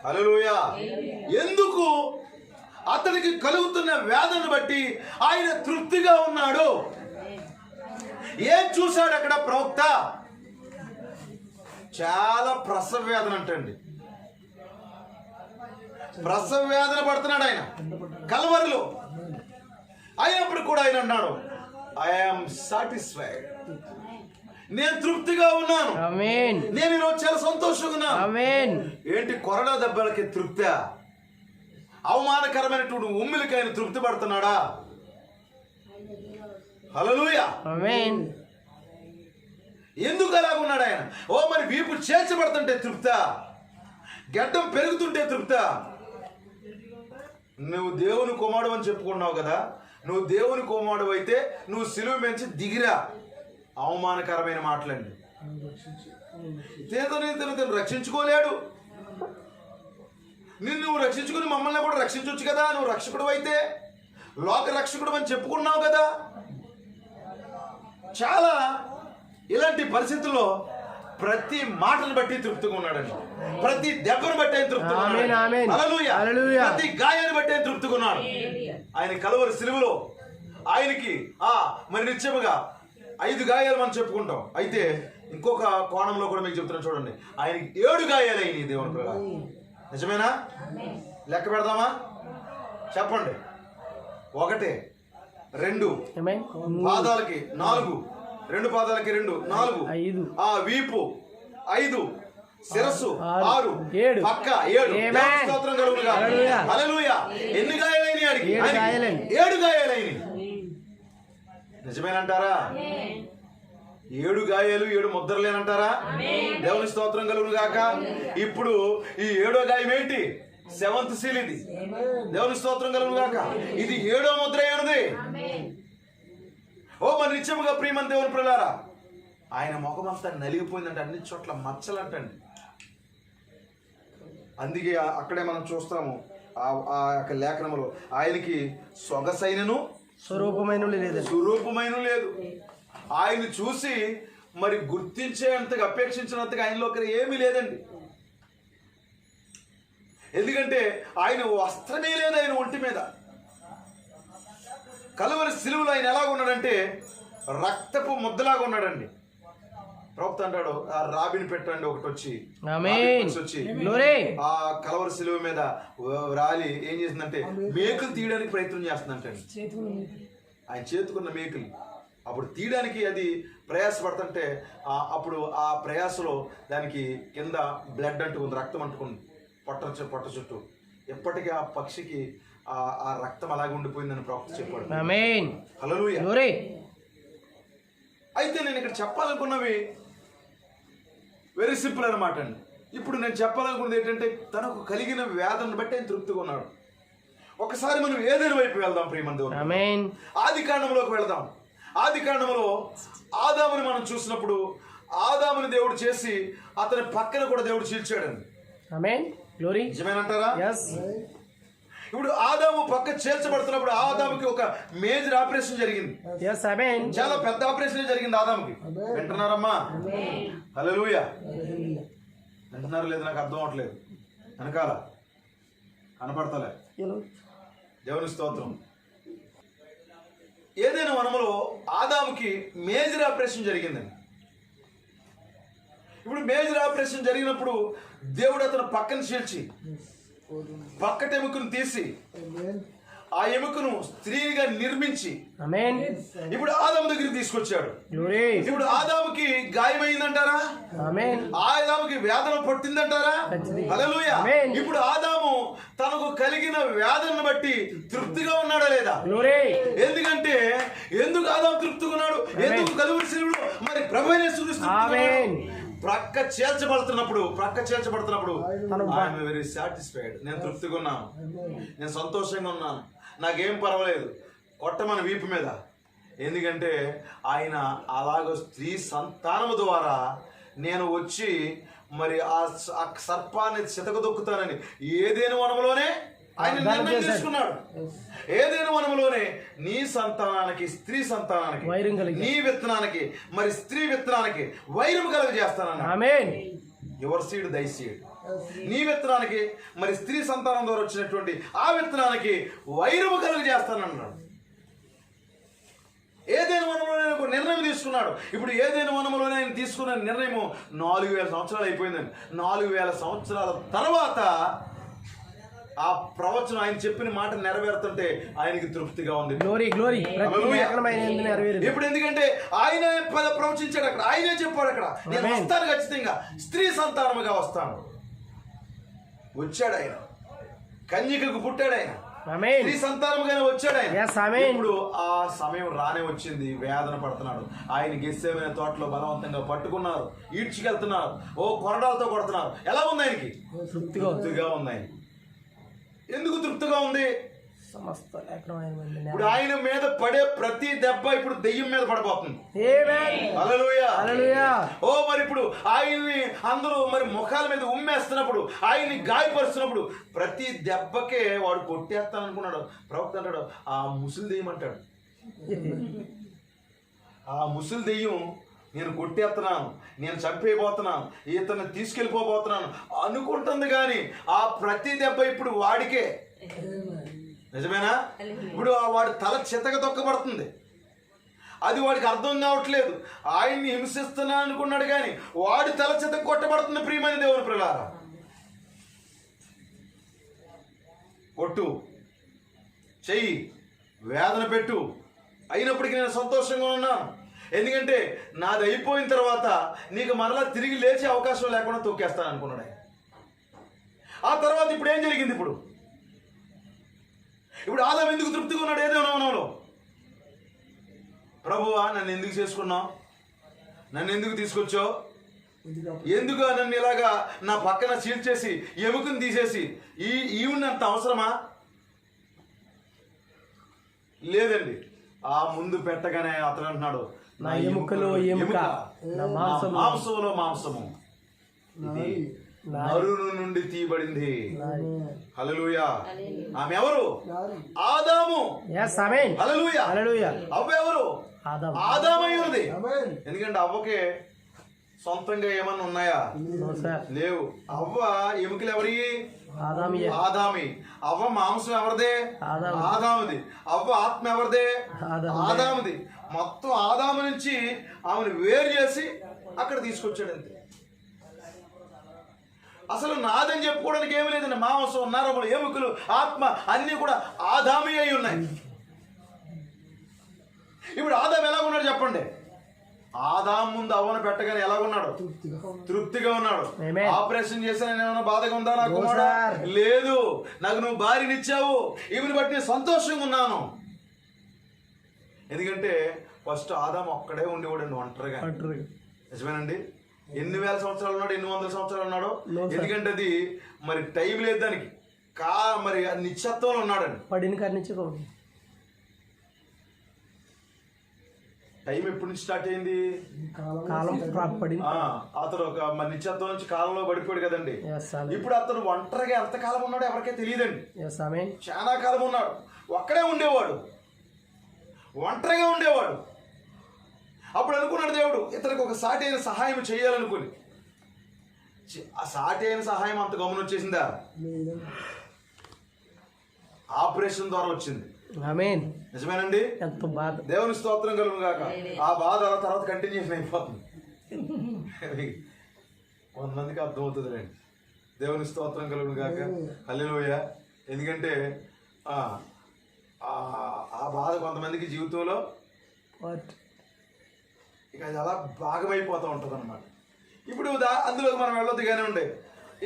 హల్లెలూయా. ఎందుకు? అతనికి కలుగుతున్న వేదనను బట్టి ఆయన తృప్తిగా ఉన్నాడు. ఏం చూశాడు అక్కడ ప్రవక్త? చాలా ప్రసవ వేదన అంటండి. ప్రసవ వేదన పడుతున్నాడు ఆయన కల్వరిలో. అయినప్పుడు కూడా ఆయన అన్నాడు, ఐఎమ్ సాటిస్ఫైడ్, నేను తృప్తిగా ఉన్నాను, నేను ఈరోజు చాలా సంతోషంగా ఉన్నాను. ఏంటి కొరడా దెబ్బలకి తృప్తి? అవమానకరమైనటువంటి ఉమ్మిలికి ఆయన తృప్తి పడుతున్నాడా? హల్లెలూయా. ఎందుకు అలాగున్నాడు ఆయన? మరి వీపు చేర్చబడుతుంటే తృప్తా? గడ్డం పెరుగుతుంటే తృప్తా? నువ్వు దేవుని కుమారుడు అని చెప్పుకున్నావు కదా, నువ్వు దేవుని కుమారుడు అయితే నువ్వు సిలువ మించి దిగిరా. అవమానకరమైన మాటలండి. తను రక్షించుకోలేడు. నువ్వు రక్షించుకుని మమ్మల్ని కూడా రక్షించవచ్చు కదా, నువ్వు రక్షకుడు అయితే, లోక రక్షకుడు అని చెప్పుకున్నావు కదా. చాలా ఇలాంటి పరిస్థితుల్లో ప్రతి మాటను బట్టి తృప్తిగా ఉన్నాడండి, ప్రతి దెబ్బను బట్టి ఆయన తృప్తిగా ఉన్నాడు. హల్లెలూయా. ప్రతి గాయాన్ని బట్టి ఆయన తృప్తిగా ఉన్నాడు. ఆయన కలువరి సిలువలో ఆయనకి మరి నిత్యముగా 5 గాయాలు మనం చెప్పుకుంటాం. అయితే ఇంకొక కోణంలో కూడా మీకు చెప్తున్నాను చూడండి, ఆయనకి 7 గాయాలు అయినాయి దేవుని ప్రకారం. నిజమేనా? లెక్క పెడదామా? చెప్పండి. 1, 2 పాదాలకి 4, 2 పాదాలకి 2, 4, వీపు 5, శిరస్సు 6, పక్క 7. స్తోత్రం కలుగునుగా. హల్లెలూయా. ఎన్ని గాయాలైనవి అడిగి? 7 గాయాలైనవి. నిజమేనంటారా? 7 గాయాలు 7 ముద్రలేనంటారా? దేవుని స్తోత్రం కలుగును గాక. ఇప్పుడు ఈ 7వ గాయం ఏంటి? 7th సీల్ ఇది. దేవుని స్తోత్రం కలుగును గాక. ఇది 7వ ముద్ర అయినది. మరి నిత్యముగా ప్రియమైన దేవుని ప్రియులారా, ఆయన ముఖం అంతా నలిగిపోయిందంటే, అన్ని చోట్ల మచ్చలంటండి. అందుకే అక్కడే మనం చూస్తాము ఆ యొక్క లేఖనములో, ఆయనకి సొగసైనను స్వరూపమైన లేదు. ఆయన చూసి మరి గుర్తించేంతగా, అపేక్షించినంతగా ఆయనలో ఏమీ లేదండి. ఎందుకంటే ఆయన వస్త్రమే లేదు ఆయన ఒంటి మీద. కలువరి సిలువలో ఆయన ఎలాగ ఉన్నాడంటే రక్తపు ముద్దలాగా ఉన్నాడండి. ప్రవక్త అంటాడు, ఆ రాబిని పెట్టండి ఒకటి వచ్చి ఆ కలువరి సిలువ మీద రాలి ఏం చేసిందంటే మేకులు తీయడానికి ప్రయత్నం చేస్తుందంటండి. ఆయన చేతుకున్న మేకులు అప్పుడు తీయడానికి అది ప్రయాసపడుతుంటే అప్పుడు ఆ ప్రయాసలో దానికి కింద బ్లడ్ అంటుకుంది, రక్తం అంటుకుంది పొట్ట చుట్టూ. ఎప్పటికీ ఆ పక్షికి ఆ రక్తం అలాగే ఉండిపోయిందని ప్రవక్త చెప్పాడు. హల్లెలూయా. అయితే నేను ఇక్కడ చెప్పాలనుకున్నవి వెరీ సింపుల్ అనమాట అండి. ఇప్పుడు నేను చెప్పాలనుకున్నది ఏంటంటే, తనకు కలిగిన వేదనను బట్టి ఆయన తృప్తిగా ఉన్నాడు. ఒకసారి మనం ఏదైనా వైపు వెళ్దాం ప్రియమైన దేవుని. ఆది కాండంలోకి వెళ్దాం. ఆది కాండంలో ఆదాముని మనం చూసినప్పుడు, ఆదాముని దేవుడు చేసి అతని పక్కన కూడా దేవుడు చీల్చాడండి. నిజమేనంటారా? ఇప్పుడు ఆదాము పక్క చేర్చబడుతున్నప్పుడు ఆదాముకి ఒక మేజర్ ఆపరేషన్ జరిగింది. చాలా పెద్ద ఆపరేషన్ జరిగింది ఆదాముకి. వింటున్నారమ్మా? హల్లెలూయా. వింటున్నారా లేదు నాకు అర్థం అవట్లేదు. వెనకాల కనపడతలే. దేవుని స్తోత్రం. ఏదైనా వనములో ఆదాముకి మేజర్ ఆపరేషన్ జరిగిందండి. ఇప్పుడు మేజర్ ఆపరేషన్ జరిగినప్పుడు దేవుడు అతను పక్కన చీల్చి పక్కటి ఎముకను తీసి ఆ ఎముకను స్త్రీగా నిర్మించి ఇప్పుడు ఆదాము దగ్గరికి తీసుకొచ్చాడు. ఇప్పుడు ఆదాముకి గాయమైందంటారా? ఆదాముకి వేదన పట్టిందంటారా? హల్లెలూయా. ఇప్పుడు ఆదాము తనకు కలిగిన వేదనను బట్టి తృప్తిగా ఉన్నాడా లేదా? ఎందుకంటే ఎందుకు ఆదాము తృప్తిగా ఉన్నాడు? ఎందుకు కలువరి సిలువలో మరి ప్రభువైన యేసు క్రీస్తు ప్రక్క చేర్చబడుతున్నప్పుడు ఐఎమ్ వెరీ సాటిస్ఫైడ్. నేను తృప్తిగా ఉన్నాను, నేను సంతోషంగా ఉన్నాను, నాకేం పర్వాలేదు, కొట్టమని వీపు మీద. ఎందుకంటే ఆయన అలాగ స్త్రీ సంతానము ద్వారా నేను వచ్చి మరి ఆ సర్పాన్ని చితకదొక్కుతానని ఏదేను వనములోనే ఆయన నిర్ణయం తీసుకున్నాడు. ఏదైనా వనములోనే నీ సంతానానికి స్త్రీ సంతానానికి, నీ విత్తనానికి మరి స్త్రీ విత్తనానికి వైరం కలుగజేస్తానన్నాడు. యువర్ సీడ్ దై సీడ్. నీ విత్తనానికి మరి స్త్రీ సంతానం ద్వారా వచ్చినటువంటి ఆ విత్తనానికి వైరము కలుగజేస్తానన్నాడు. ఏదైనా వనములోనే ఒక నిర్ణయం తీసుకున్నాడు. ఇప్పుడు ఏదైనా వనములోనే ఆయన తీసుకున్న నిర్ణయం 4000 సంవత్సరాలు అయిపోయిందండి. 4000 సంవత్సరాల తర్వాత ఆ ప్రవచనం ఆయన చెప్పిన మాట నెరవేరుతుంటే ఆయనకి తృప్తిగా ఉంది. ఇప్పుడు ఎందుకంటే ఆయన ప్రవచించాడు అక్కడ, ఆయనే చెప్పాడు అక్కడ, నేను వస్తాను ఖచ్చితంగా, స్త్రీ సంతానముగా వస్తాను. వచ్చాడు ఆయన, కన్యకకు పుట్టాడు ఆయన, స్త్రీ సంతానముగానే వచ్చాడు ఆయన. ఇప్పుడు ఆ సమయం రానే వచ్చింది. వేదన పడుతున్నాడు. ఆయన గెస్సేమైన తోటలో బలవంతంగా పట్టుకున్నారు, ఈడ్చుకెళ్తున్నారు, కొరడాలతో కొడుతున్నారు. ఎలా ఉంది ఆయనకి? తృప్తిగా ఉంది ఆయన. ఎందుకు తృప్తిగా ఉంది? సమస్త లేఖనమైన ఇప్పుడు ఆయన మీద పడే ప్రతి దెబ్బ ఇప్పుడు దెయ్యం మీద పడబోతుంది. ఆమేన్. హల్లెలూయా. హల్లెలూయా. ఓ మరి ఇప్పుడు ఆయన్ని అందరూ మరి ముఖాల మీద ఉమ్మేస్తున్నప్పుడు, ఆయన్ని గాయపరుస్తున్నప్పుడు ప్రతి దెబ్బకే వాడు కొట్టేస్తాను అనుకున్నాడు. ప్రవక్త అంటాడు ఆ ముసలి దెయ్యం అంటాడు, ఆ ముసలి దెయ్యం నేను కొట్టేస్తున్నాను, నేను చంపేయబోతున్నాను, ఇతన్ని తీసుకెళ్ళిపోబోతున్నాను అనుకుంటుంది. కానీ ఆ ప్రతి దెబ్బ ఇప్పుడు వాడికే. నిజమేనా? ఇప్పుడు వాడి తల చితక తొక్కబడుతుంది. అది వాడికి అర్థం కావట్లేదు. ఆయన్ని హింసిస్తున్నా అనుకున్నాడు కానీ వాడి తల చితక కొట్టబడుతుంది. ప్రియమైన దేవుని ప్రియులారా, కొట్టు, చెయ్యి, వేదన పెట్టు, అయినప్పటికీ నేను సంతోషంగా ఉన్నాను. ఎందుకంటే నాది అయిపోయిన తర్వాత నీకు మరలా తిరిగి లేచే అవకాశం లేకుండా తొక్కేస్తాను అనుకున్నాడు ఆయన. ఆ తర్వాత ఇప్పుడు ఏం జరిగింది? ఇప్పుడు ఆదాము ఎందుకు తృప్తిగా ఉన్నాడు? ఏదో నవనంలో ప్రభువా నన్ను ఎందుకు చేసుకున్నావు, నన్ను ఎందుకు తీసుకొచ్చావు, ఎందుకు నన్ను ఇలాగా నా పక్కన చీల్చేసి ఎముకను తీసేసి ఈవినంత అవసరమా? లేదండి. ఆ ముందు పెట్టగానే అతను అంటున్నాడు నా ఎముకలో ఎముక, నా మాంసంలో మాంసము, ఇది నరుని నుండి తీయబడింది. హల్లెలూయా. ఆమె ఎవరు? ఆదాము. హల్లెలూయా. అవ్వ ఎవరు? ఆదామై ఉన్నది. ఎందుకంటే అవ్వకే సొంతంగా ఏమన్నా ఉన్నాయా? లేవు. అవ్వ ఎముకలు ఎవరి? ఆదామి. అవ్వ మాంసం ఎవరిదే? ఆదాముది. అవ్వ ఆత్మ ఎవరిదే? ఆదాముది. మొత్తం ఆదాము నుంచి ఆమెను వేరు చేసి అక్కడ తీసుకొచ్చాడు. అంతే. అసలు నాదని చెప్పుకోవడానికి ఏమీ లేదండి. మాంసం, నరములు, ఎముకలు, ఆత్మ అన్నీ కూడా ఆదామి అయి ఉన్నాయి. ఇప్పుడు ఆదాము ఎలాగున్నాడు చెప్పండి? ఆదాము ముందు అవ్వను పెట్టగానే ఎలాగున్నాడు? తృప్తిగా ఉన్నాడు. ఆపరేషన్ చేశాను ఏమైనా బాధగా ఉందా నాకు? లేదు. నాకు నువ్వు భార్యనిచ్చావు, ఈమెను బట్టి నేను సంతోషంగా ఉన్నాను. ఎందుకంటే ఫస్ట్ ఆదాము ఒక్కడే ఉండేవాడండి, ఒంటరిగా. నిజమేనండి. ఎన్ని వేల సంవత్సరాలు ఉన్నాడు, ఎన్ని వందల సంవత్సరాలు ఉన్నాడు? ఎందుకంటే అది మరి టైం లేదు దానికి. మరి నిశ్చత్వంలో ఉన్నాడండి. టైం ఎప్పటి నుంచి స్టార్ట్ అయింది? అతను ఒక మరి నిశ్చత్వం నుంచి కాలంలో పడిపోయాడు కదండి. ఇప్పుడు అతను ఒంటరిగా ఎంతకాలం ఉన్నాడో ఎవరికే తెలియదండి. చాలా కాలం ఉన్నాడు, ఒక్కడే ఉండేవాడు, ఒంటరిగా ఉండేవాడు. అప్పుడు అనుకున్నాడు దేవుడు ఇతనికి ఒక సాటి అయిన సహాయం చేయాలనుకుని. ఆ సాటి అయిన సహాయం అంత గమనం వచ్చేసిందా? ఆపరేషన్ ద్వారా వచ్చింది. నిజమేనండి. దేవుని స్తోత్రం కలుగును గాక. ఆ బాధ తర్వాత కంటిన్యూషన్ అయిపోతుంది. కొంతమందికి అర్థమవుతుంది రండి. దేవుని స్తోత్రం కలుగును గాక. హల్లెలూయా. ఎందుకంటే ఆ బాధ కొంతమందికి జీవితంలో ఇక అది అలా భాగమైపోతూ ఉంటుంది అన్నమాట. ఇప్పుడు అందులోకి మనం వెళ్ళొద్దు కానీ ఉండే.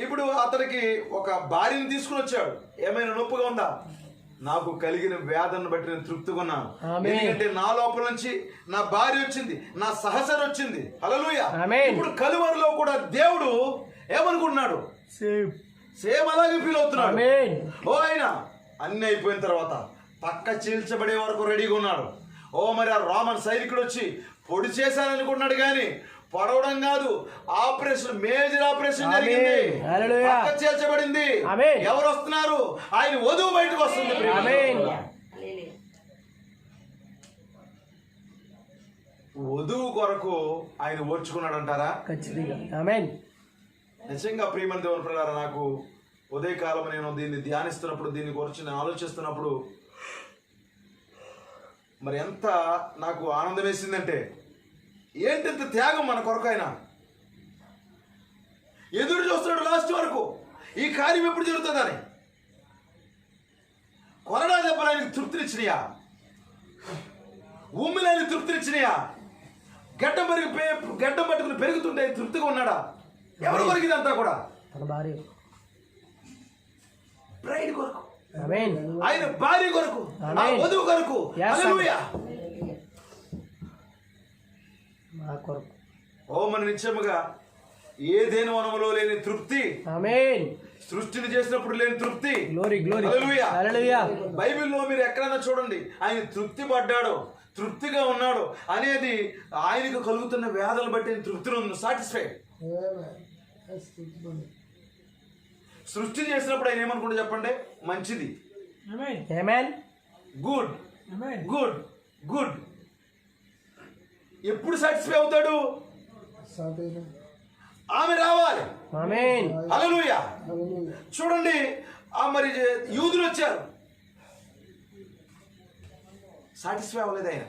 ఇప్పుడు అతనికి ఒక భార్యను తీసుకుని వచ్చాడు. ఏమైనా నొప్పిగా ఉందా? నాకు కలిగిన వేదనను బట్టి నేను తృప్తిగా ఉన్నాను. ఎందుకంటే నా లోపల నుంచి నా భార్య వచ్చింది, నా సహచరు వచ్చింది. హల్లెలూయా. ఇప్పుడు కలువరిలో కూడా దేవుడు ఏమనుకుంటున్నాడు? సేమ్ అలాగే ఫీల్ అవుతున్నాడు. ఓ ఆయన అన్ని అయిపోయిన తర్వాత పక్క చీల్చబడే వరకు రెడీగా ఉన్నాడు. ఓ మరి ఆ రోమన్ సైనికుడు వచ్చి పొడి చేశాననుకున్నాడు కానీ పొడవడం కాదు, ఆపరేషన్, మేజర్ ఆపరేషన్ జరిగింది. పక్క చీల్చబడింది. ఎవరు వస్తున్నారు? ఆయన వధువు బయటకు వస్తుంది. వధువు కొరకు ఆయన ఓర్చుకున్నాడు అంటారా? నిజంగా ప్రియమైన దేవుని ప్రకారం నాకు ఉదయకాలం నేను దీన్ని ధ్యానిస్తున్నప్పుడు, దీన్ని గురించి నేను ఆలోచిస్తున్నప్పుడు మరి ఎంత నాకు ఆనందం వేసిందంటే, ఏంటంత త్యాగం మన కొరకు. ఆయన ఎదురు చూస్తున్నాడు లాస్ట్ వరకు ఈ కార్యం ఎప్పుడు జరుగుతుందని. కొరడా దెబ్బలు ఆయనకు తృప్తినిచ్చినాయా? ఉమ్మిలు ఆయనకు తృప్తినిచ్చినాయా? గడ్డం పట్టుకుని పెరుగుతుంటే తృప్తిగా ఉన్నాడా? ఎవరు కొరకు ఇదంతా కూడా? బ్రైడ్ కొరకు, ఆయన భార్య కొరకు, వధువు కొరకు. హల్లెలూయా. ఓ మన నిత్యముగా ఏదేను వనములో లేని తృప్తి సృష్టిని చేసినప్పుడు లేని తృప్తి. గ్లోరీ గ్లోరీ హల్లెలూయా. హల్లెలూయా. బైబిల్లో మీరు ఎక్కడైనా చూడండి, ఆయన తృప్తి పడ్డాడు, తృప్తిగా ఉన్నాడు అనేది ఆయనకు కలుగుతున్న వ్యాధులు బట్టి ఆయన తృప్తిలో ఉంది, సాటిస్ఫైడ్. సృష్టి చేసినప్పుడు ఆయన ఏమనుకుంటే చెప్పండి, మంచిది, ఆమేన్ ఆమేన్. గుడ్ ఆమేన్ గుడ్ గుడ్. ఎప్పుడు సాటిస్ఫై అవుతాడు? ఆమె రావాలి. ఆమేన్. హల్లెలూయా. చూడండి, మరి యూదులు వచ్చారు, సాటిస్ఫై అవ్వలేదు ఆయన,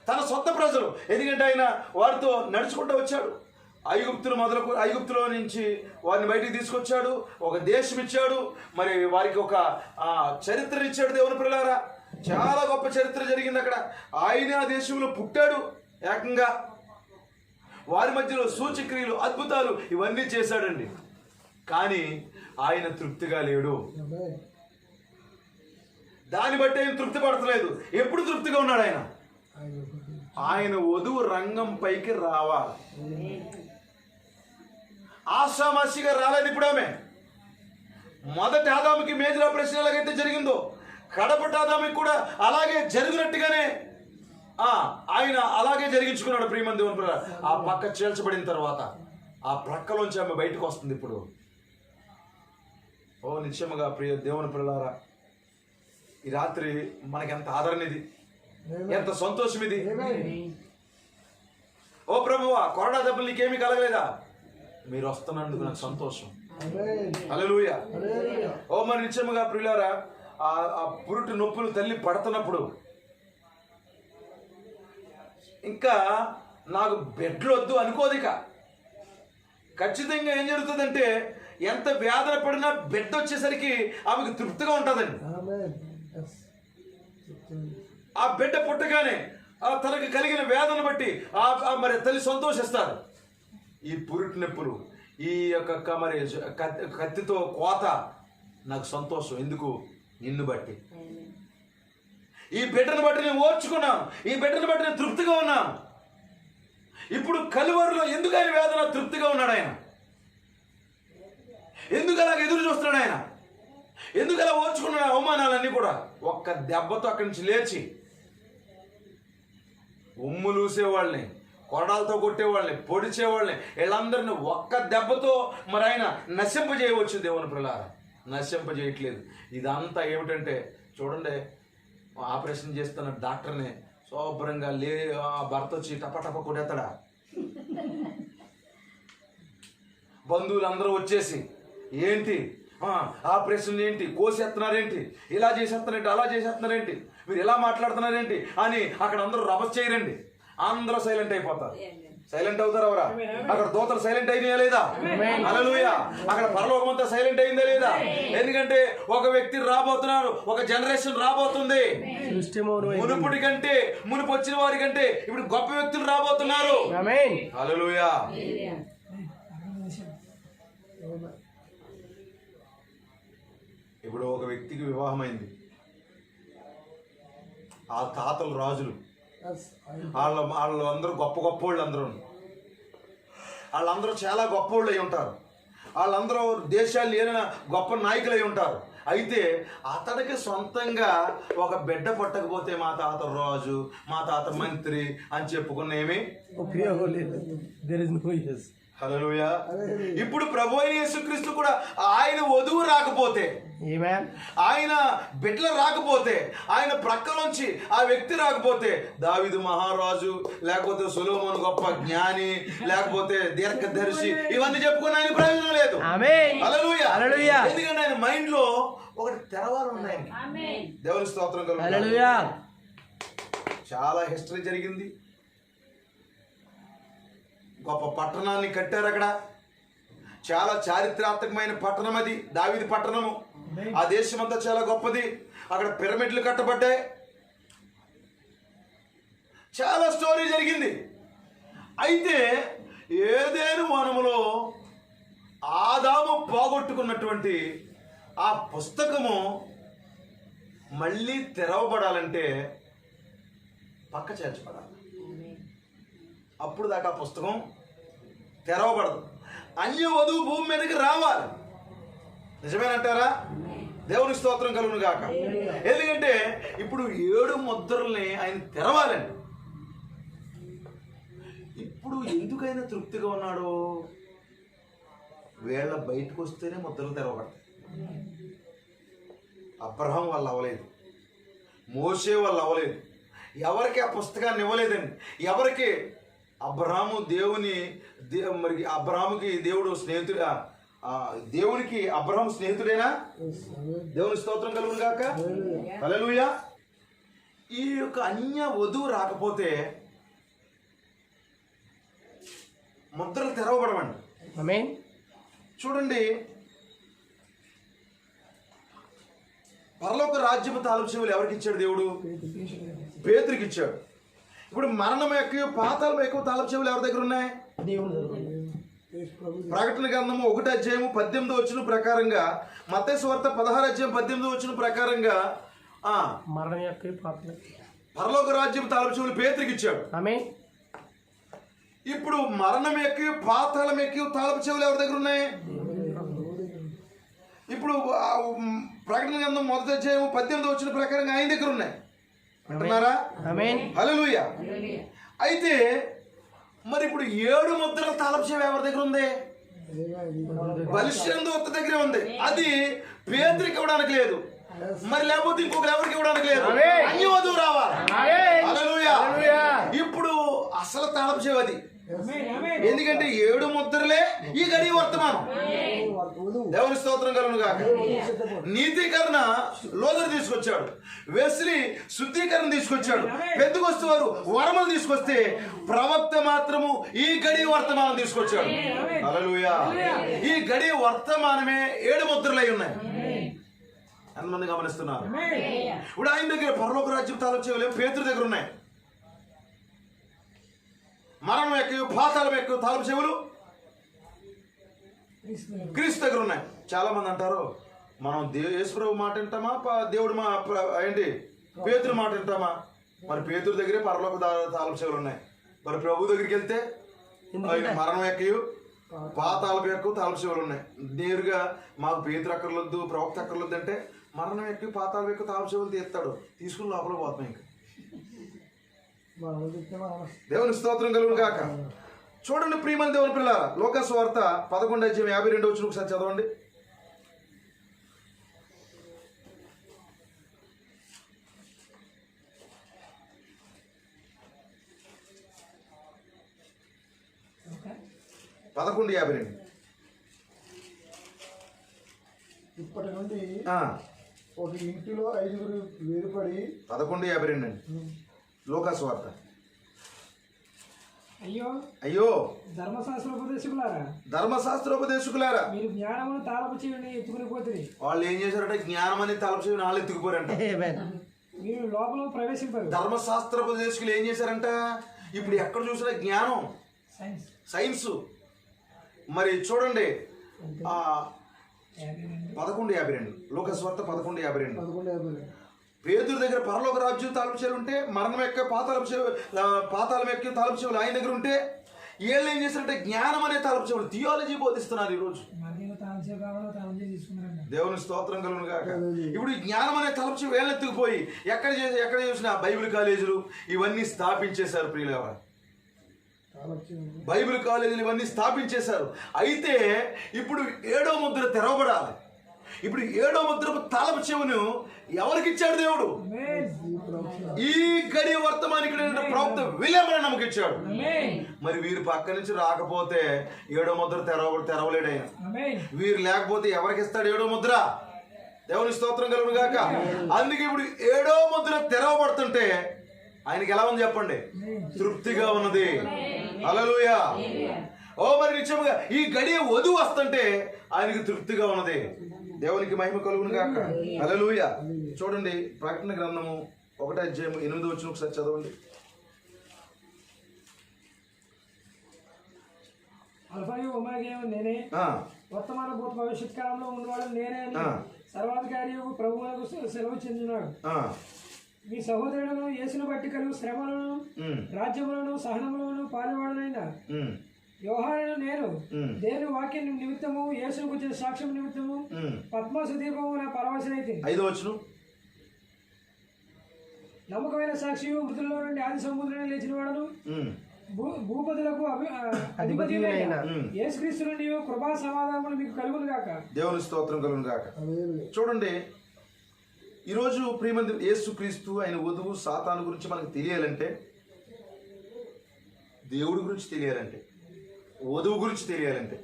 తన సొంత ప్రజలు. ఎందుకంటే ఆయన వారితో నడుచుకుంటూ వచ్చాడు, ఐగుప్తులో నుంచి వారిని బయటికి తీసుకొచ్చాడు, ఒక దేశం ఇచ్చాడు, మరి వారికి ఒక చరిత్ర ఇచ్చాడు. దేవుని పిల్లలారా, చాలా గొప్ప చరిత్ర జరిగింది అక్కడ. ఆయన ఆ దేశంలో పుట్టాడు, ఏకంగా వారి మధ్యలో సూచక్రియలు, అద్భుతాలు ఇవన్నీ చేశాడండి. కానీ ఆయన తృప్తిగా లేడు. దాన్ని బట్టి ఆయన తృప్తి పడతలేదు. ఎప్పుడు తృప్తిగా ఉన్నాడు ఆయన? ఆయన వధువు రంగం పైకి రావాలి. ఆశామాషిగా రాలేదు ఇప్పుడు ఆమె. మొదటి ఆదాముకి మేజర్ ఆపరేషన్ ఎలాగైతే జరిగిందో, కడపటి ఆదాముకి కూడా అలాగే జరిగినట్టుగానే ఆయన అలాగే జరిగించుకున్నాడు. ప్రియమైన దేవుని పిల్లలారా, ఆ పక్క చేల్చబడిన తర్వాత ఆ ప్రక్కలోంచి ఆమె బయటకు వస్తుంది ఇప్పుడు. ఓ నిశ్చయముగా ప్రియ దేవుని పిల్లలారా, ఈ రాత్రి మనకి ఎంత ఆదరణ ఇది, ఎంత సంతోషం ఇది. ఓ ప్రభువా, కొరడా దెబ్బలు నీకేమీ కలగలేదా? మీరు వస్తున్నందుకు నాకు సంతోషం. హల్లెలూయా. ఓ మరి నిశ్చయముగా ప్రియులారా, ఆ పురుటి నొప్పులు తల్లి పడుతున్నప్పుడు ఇంకా నాకు బెడ్లు వద్దు అనుకోదిక. ఖచ్చితంగా ఏం జరుగుతుందంటే, ఎంత వేదన పడినా బెడ్ వచ్చేసరికి ఆమెకు తృప్తిగా ఉంటుందండి. ఆ బిడ్డ పుట్టగానే తనకు కలిగిన వేదన బట్టి మరి తల్లి సంతోషిస్తారు. ఈ పురిటి నొప్పులు, ఈ యొక్క మరి కత్తితో కోత నాకు సంతోషం. ఎందుకు? నిన్ను బట్టి. ఈ బిడ్డను బట్టి నేను ఓర్చుకున్నాను, ఈ బిడ్డను బట్టి నేను తృప్తిగా ఉన్నాను. ఇప్పుడు కలువరిలో ఎందుకు ఆయన వేదన తృప్తిగా ఉన్నాడు ఆయన? ఎందుకు అలాగ ఎదురు చూస్తున్నాడు ఆయన? ఎందుకు అలా ఓర్చుకున్నాడు అవమానాలన్నీ కూడా? ఒక్క దెబ్బతో అక్కడి నుంచి లేచి ఉమ్ములూసేవాళ్ళని, కొరడాలతో కొట్టేవాళ్ళని, పొడిచేవాళ్ళని, వీళ్ళందరినీ ఒక్క దెబ్బతో మరి ఆయన నశింపజేయవచ్చు. దేవుని పిల్లలారా, నశింపజేయట్లేదు. ఇదంతా ఏమిటంటే, చూడండి, ఆపరేషన్ చేస్తున్న డాక్టర్ని శుభ్రంగా భర్త వచ్చి టపటప కొడేస్తాడా? బంధువులు అందరూ వచ్చేసి ఏంటి ఆపరేషన్ ఏంటి, కోసేస్తున్నారేంటి, ఇలా చేసేస్తున్నారేంటి, అలా చేసేస్తున్నారేంటి, మీరు ఇలా మాట్లాడుతున్నారేంటి అని అక్కడ అందరూ రభస్ చేయరండి. అందరూ సైలెంట్ అయిపోతారు. సైలెంట్ అవుతారు ఎవరా? అక్కడ దూతలు సైలెంట్ అయినాయా లేదా? హల్లెలూయా. అక్కడ పరలోకమంతా సైలెంట్ అయిందా లేదా? ఎందుకంటే ఒక వ్యక్తి రాబోతున్నాడు, ఒక జనరేషన్ రాబోతుంది. మునుపుడి కంటే, మునుపు వచ్చిన వారి కంటే ఇప్పుడు గొప్ప వ్యక్తులు రాబోతున్నారు. హల్లెలూయా. ఇప్పుడు ఒక వ్యక్తికి వివాహం అయింది. ఆ తాతలు రాజులు, వాళ్ళందరూ గొప్ప వాళ్ళు, వాళ్ళందరూ చాలా గొప్పోళ్ళు అయి ఉంటారు. వాళ్ళందరూ దేశాలు ఏదైనా గొప్ప నాయకులు అయి ఉంటారు. అయితే అతడికి సొంతంగా ఒక బిడ్డ పట్టకపోతే మా తాత రాజు, మా తాత మంత్రి అని చెప్పుకున్న ఏమి ఉపయోగం లేదు. హల్లెలూయా. ఇప్పుడు ప్రభు అయిన యేసుక్రీస్తు కూడా ఆయన వధువు రాకపోతే, ఆయన బిడ్డలు రాకపోతే, ఆయన ప్రక్కలోంచి ఆ వ్యక్తి రాకపోతే, దావీదు మహారాజు, లేకపోతే సొలొమోను గొప్ప జ్ఞాని, లేకపోతే దీర్ఘదర్శి, ఇవన్నీ చెప్పుకుని ఆయన ప్రయోజనం లేదు. హల్లెలూయా. ఎందుకంటే ఆయన మైండ్ లో ఒకటి తెరవాలు ఉన్నాయి. దేవుని స్తోత్రం కలుగును. చాలా హిస్టరీ జరిగింది. గొప్ప పట్టణాన్ని కట్టారు అక్కడ. చాలా చారిత్రాత్మకమైన పట్టణం అది, దావీదు పట్టణము. ఆ దేశం అంతా చాలా గొప్పది. అక్కడ పిరమిడ్లు కట్టబడ్డాయి. చాలా స్టోరీ జరిగింది. అయితే ఏదేను వనములో ఆదాము పోగొట్టుకున్నటువంటి ఆ పుస్తకము మళ్ళీ తెరవబడాలంటే పక్క చేర్చబడాలి. అప్పుడు దాకా పుస్తకం తెరవబడదు. అన్య వధువు భూమి మీదకి రావాలి. నిజమేనంటారా? దేవుని స్తోత్రం కలుగును గాక. ఎందుకంటే ఇప్పుడు 7 ముద్రల్ని ఆయన తెరవాలండి. ఇప్పుడు ఎందుకైనా తృప్తిగా ఉన్నాడు? వేళ బయటకు వస్తేనే ముద్రలు తెరవబడతాయి. అబ్రహాం వాళ్ళు అవ్వలేదు, మోసే వాళ్ళు అవ్వలేదు, ఎవరికి ఆ పుస్తకాన్ని ఇవ్వలేదండి. ఎవరికి? అబ్రహాము మరి అబ్రహాముకి దేవుడు స్నేహితుడా? దేవునికి అబ్రహాం స్నేహితుడేనా? దేవుని స్తోత్రం కలుగును గాక. హల్లెలూయా. ఈ యొక్క అన్య వధువు రాకపోతే ముద్రలు తెరవబడమండి. ఆమేన్. చూడండి, పరలోక రాజ్యపు తాలపు చెవులు ఎవరికి ఇచ్చాడు దేవుడు? పేతురికి ఇచ్చాడు. ఇప్పుడు మరణం ఎక్కువ, పాతాళం ఎక్కువ తాలపు చెవులు ఎవరి దగ్గర ఉన్నాయి? ప్రకటన గ్రంథము 1:18 ప్రకారంగా, మత్తయి సువార్త 16:18 ప్రకారంగా మరణం యొక్క పాపం పరలోక రాజ్యపు తాలపు చెవులు పేతురికి ఇచ్చాడు. ఆమేన్. ఇప్పుడు మరణం ఎక్కువ, పాతాళం ఎక్కువ తాలపు చెవులు ఎవరి దగ్గర ఉన్నాయి? ఇప్పుడు ప్రకటన గ్రంథం 1:18 ప్రకారంగా ఆయన దగ్గర ఉన్నాయి అంటున్నారా? ఆమేన్. హల్లెలూయా. అయితే మరి ఇప్పుడు 7 ముద్రల తాలపు చెవి ఎవరి దగ్గర ఉంది? బలిష్ఠ దూత దగ్గర ఉంది. అది పేతురికి ఇవ్వడానికి లేదు, మరి లేకపోతే ఇంకొకరు ఎవరికి ఇవ్వడానికి లేదు. అన్య వధువు రావాలి. హల్లెలూయా. ఇప్పుడు అసలు తాలపు చెవి అది. ఎందుకంటే 7 ముద్రలే ఈ గడి వర్తమానం. దేవుని స్తోత్రం కలుగును గాక. నీతీకరణ లోదరు తీసుకొచ్చాడు, వెస్లీ శుద్ధీకరణ తీసుకొచ్చాడు, పెద్దకొస్తు వారు వరములు తీసుకొస్తే ప్రవక్త మాత్రము ఈ గడి వర్తమానం తీసుకొచ్చాడు. హల్లెలూయా. ఈ గడి వర్తమానమే 7 ముద్రలై ఉన్నాయి. ఎంతమంది గమనిస్తున్నారు? ఇప్పుడు ఆయన దగ్గర పరలోక రాజ్యం తాలపు చెవులు పేతురు దగ్గర ఉన్నాయి. మరణం ఎక్కువ, పాతాళం ఎక్కువ తాలపు చెవులు క్రీస్తు దగ్గర ఉన్నాయి. చాలా మంది అంటారు, మనం యేసుప్రభు మాట వింటామా, దేవుడు ఏంటి పేతురు మాట వింటామా? మరి పేతురు దగ్గరే పరలోక తాలపు చెవులు ఉన్నాయి. మరి ప్రభు దగ్గరికి వెళ్తే ఆయన మరణం ఎక్కువ, పాతాళం ఎక్కువ తాలపు చెవులు ఉన్నాయి. నేరుగా మాకు పేతురు అక్కర్లొద్దు, ప్రవక్త అక్కర్లొద్దు అంటే మరణం ఎక్కువ, పాతాళం ఎక్కువ తాలపు చెవులు తీస్తాడు, తీసుకుని లోపల పోతాం. ఇంకా దేవుని స్తోత్రం కలుగును గాక. చూడండి ప్రియమైన దేవుని పిల్లారా, లోకాసు వార్త 11:52 ఒకసారి చదవండి. ఇప్పటి నుండి ఒక ఇంటిలో 5 వేరుపడి 11:52 అండి లోకాసు వార్త. అయ్యో అయ్యో ధర్మశాస్త్రోపదేశకులారా, మీరు జ్ఞానమును తాళపు చెవిని ఎత్తుకుని పోతుంది. వాళ్ళు ఏం చేశారంటే జ్ఞానం అని తాళపు చెవిని వాళ్ళు ఎత్తుకుపోరంట. మీరు లోపల ప్రవేశింపారు. ధర్మశాస్త్రోపదేశకులు ఏం చేశారంట? ఇప్పుడు ఎక్కడ చూసినా జ్ఞానం, సైన్స్. మరి చూడండి 11:52 లోకాసు వార్త 11:52. పేతురు దగ్గర పరలోక రాజ్యం తాలపు చెవులు ఉంటే, మరణం యొక్క పాతాళం యొక్క తాలపు చెవులు ఆయన దగ్గర ఉంటే, వీళ్ళు ఏం చేస్తారంటే జ్ఞానం అనే తాలపు చెవులు థియాలజీ బోధిస్తున్నారు ఈరోజు. దేవుని స్తోత్రం కలుగును గాక. ఇప్పుడు ఈ జ్ఞానం అనే తలపు చెవి వేళ్ళు ఎత్తుకుపోయి ఎక్కడ చూసినా బైబిల్ కాలేజీలు ఇవన్నీ స్థాపించేశారు. ప్రియులవా, బైబిల్ కాలేజీలు ఇవన్నీ స్థాపించేశారు. అయితే ఇప్పుడు 7వ ముద్ర తెరవబడాలి. ఇప్పుడు 7వ ముద్రపు తాళపు చెవును ఎవరికి ఇచ్చాడు దేవుడు? ఈ గడి వర్తమానికి ప్రవక్త విలియం నమ్మకి ఇచ్చాడు. మరి వీరి పక్క నుంచి రాకపోతే 7వ ముద్ర తెరవలేడు ఆయన. వీరు లేకపోతే ఎవరికి ఇస్తాడు 7వ ముద్ర? దేవుని స్తోత్రం కలుగును గాక. అందుకే ఇప్పుడు 7వ ముద్ర తెరవబడుతుంటే ఆయనకి ఎలా ఉంది చెప్పండి? తృప్తిగా ఉన్నది. హల్లెలూయా. ఓ మరి నిజంగా ఈ గడియ వధువు వస్తుంటే ఆయనకి తృప్తిగా ఉన్నది. దేవునికి మహిమ కలుగును గాక. హల్లెలూయా. చూడండి ప్రకటన గ్రంథము 1:8 ఒకసారి చదవండి. అల్ఫాయు ఒమేగా నేనే, వర్తమాన భూత భవిష్యత్ కాలంలో ఉన్నవాడు నేనే అని సర్వాధికారి ప్రభువులకు సెలవు చెందినాడు. మీ సహోదరులను యేసును బట్టి కలుగు శ్రమలను, రాజ్యములను, సహనములను పాలువాడనైనా యోహాను నేను దేవుని వాక్యం నిమిత్తము యేసును గురించిన సాక్ష్యం నిమిత్తము పద్మసు దీపము నా పరవశనైతే. 5వ వచనం. నమ్మకమైన సాక్షి మృతుల్లో నుండి ఆది సముద్రాన్ని లేచిన వాడను భూపతులకు అధిపతి యేసుక్రీస్తు నుండి కృపా సమాధానములు మీకు కలుగును గాక. దేవుని స్తోత్రం కలుగును గాక. చూడండి, ఈరోజు ప్రియమంది యేసుక్రీస్తు ఆయన వధువు సాతాను గురించి మనకు తెలియాలంటే, దేవుడి గురించి తెలియాలంటే, వధువు గురించి తెలియాలంటే,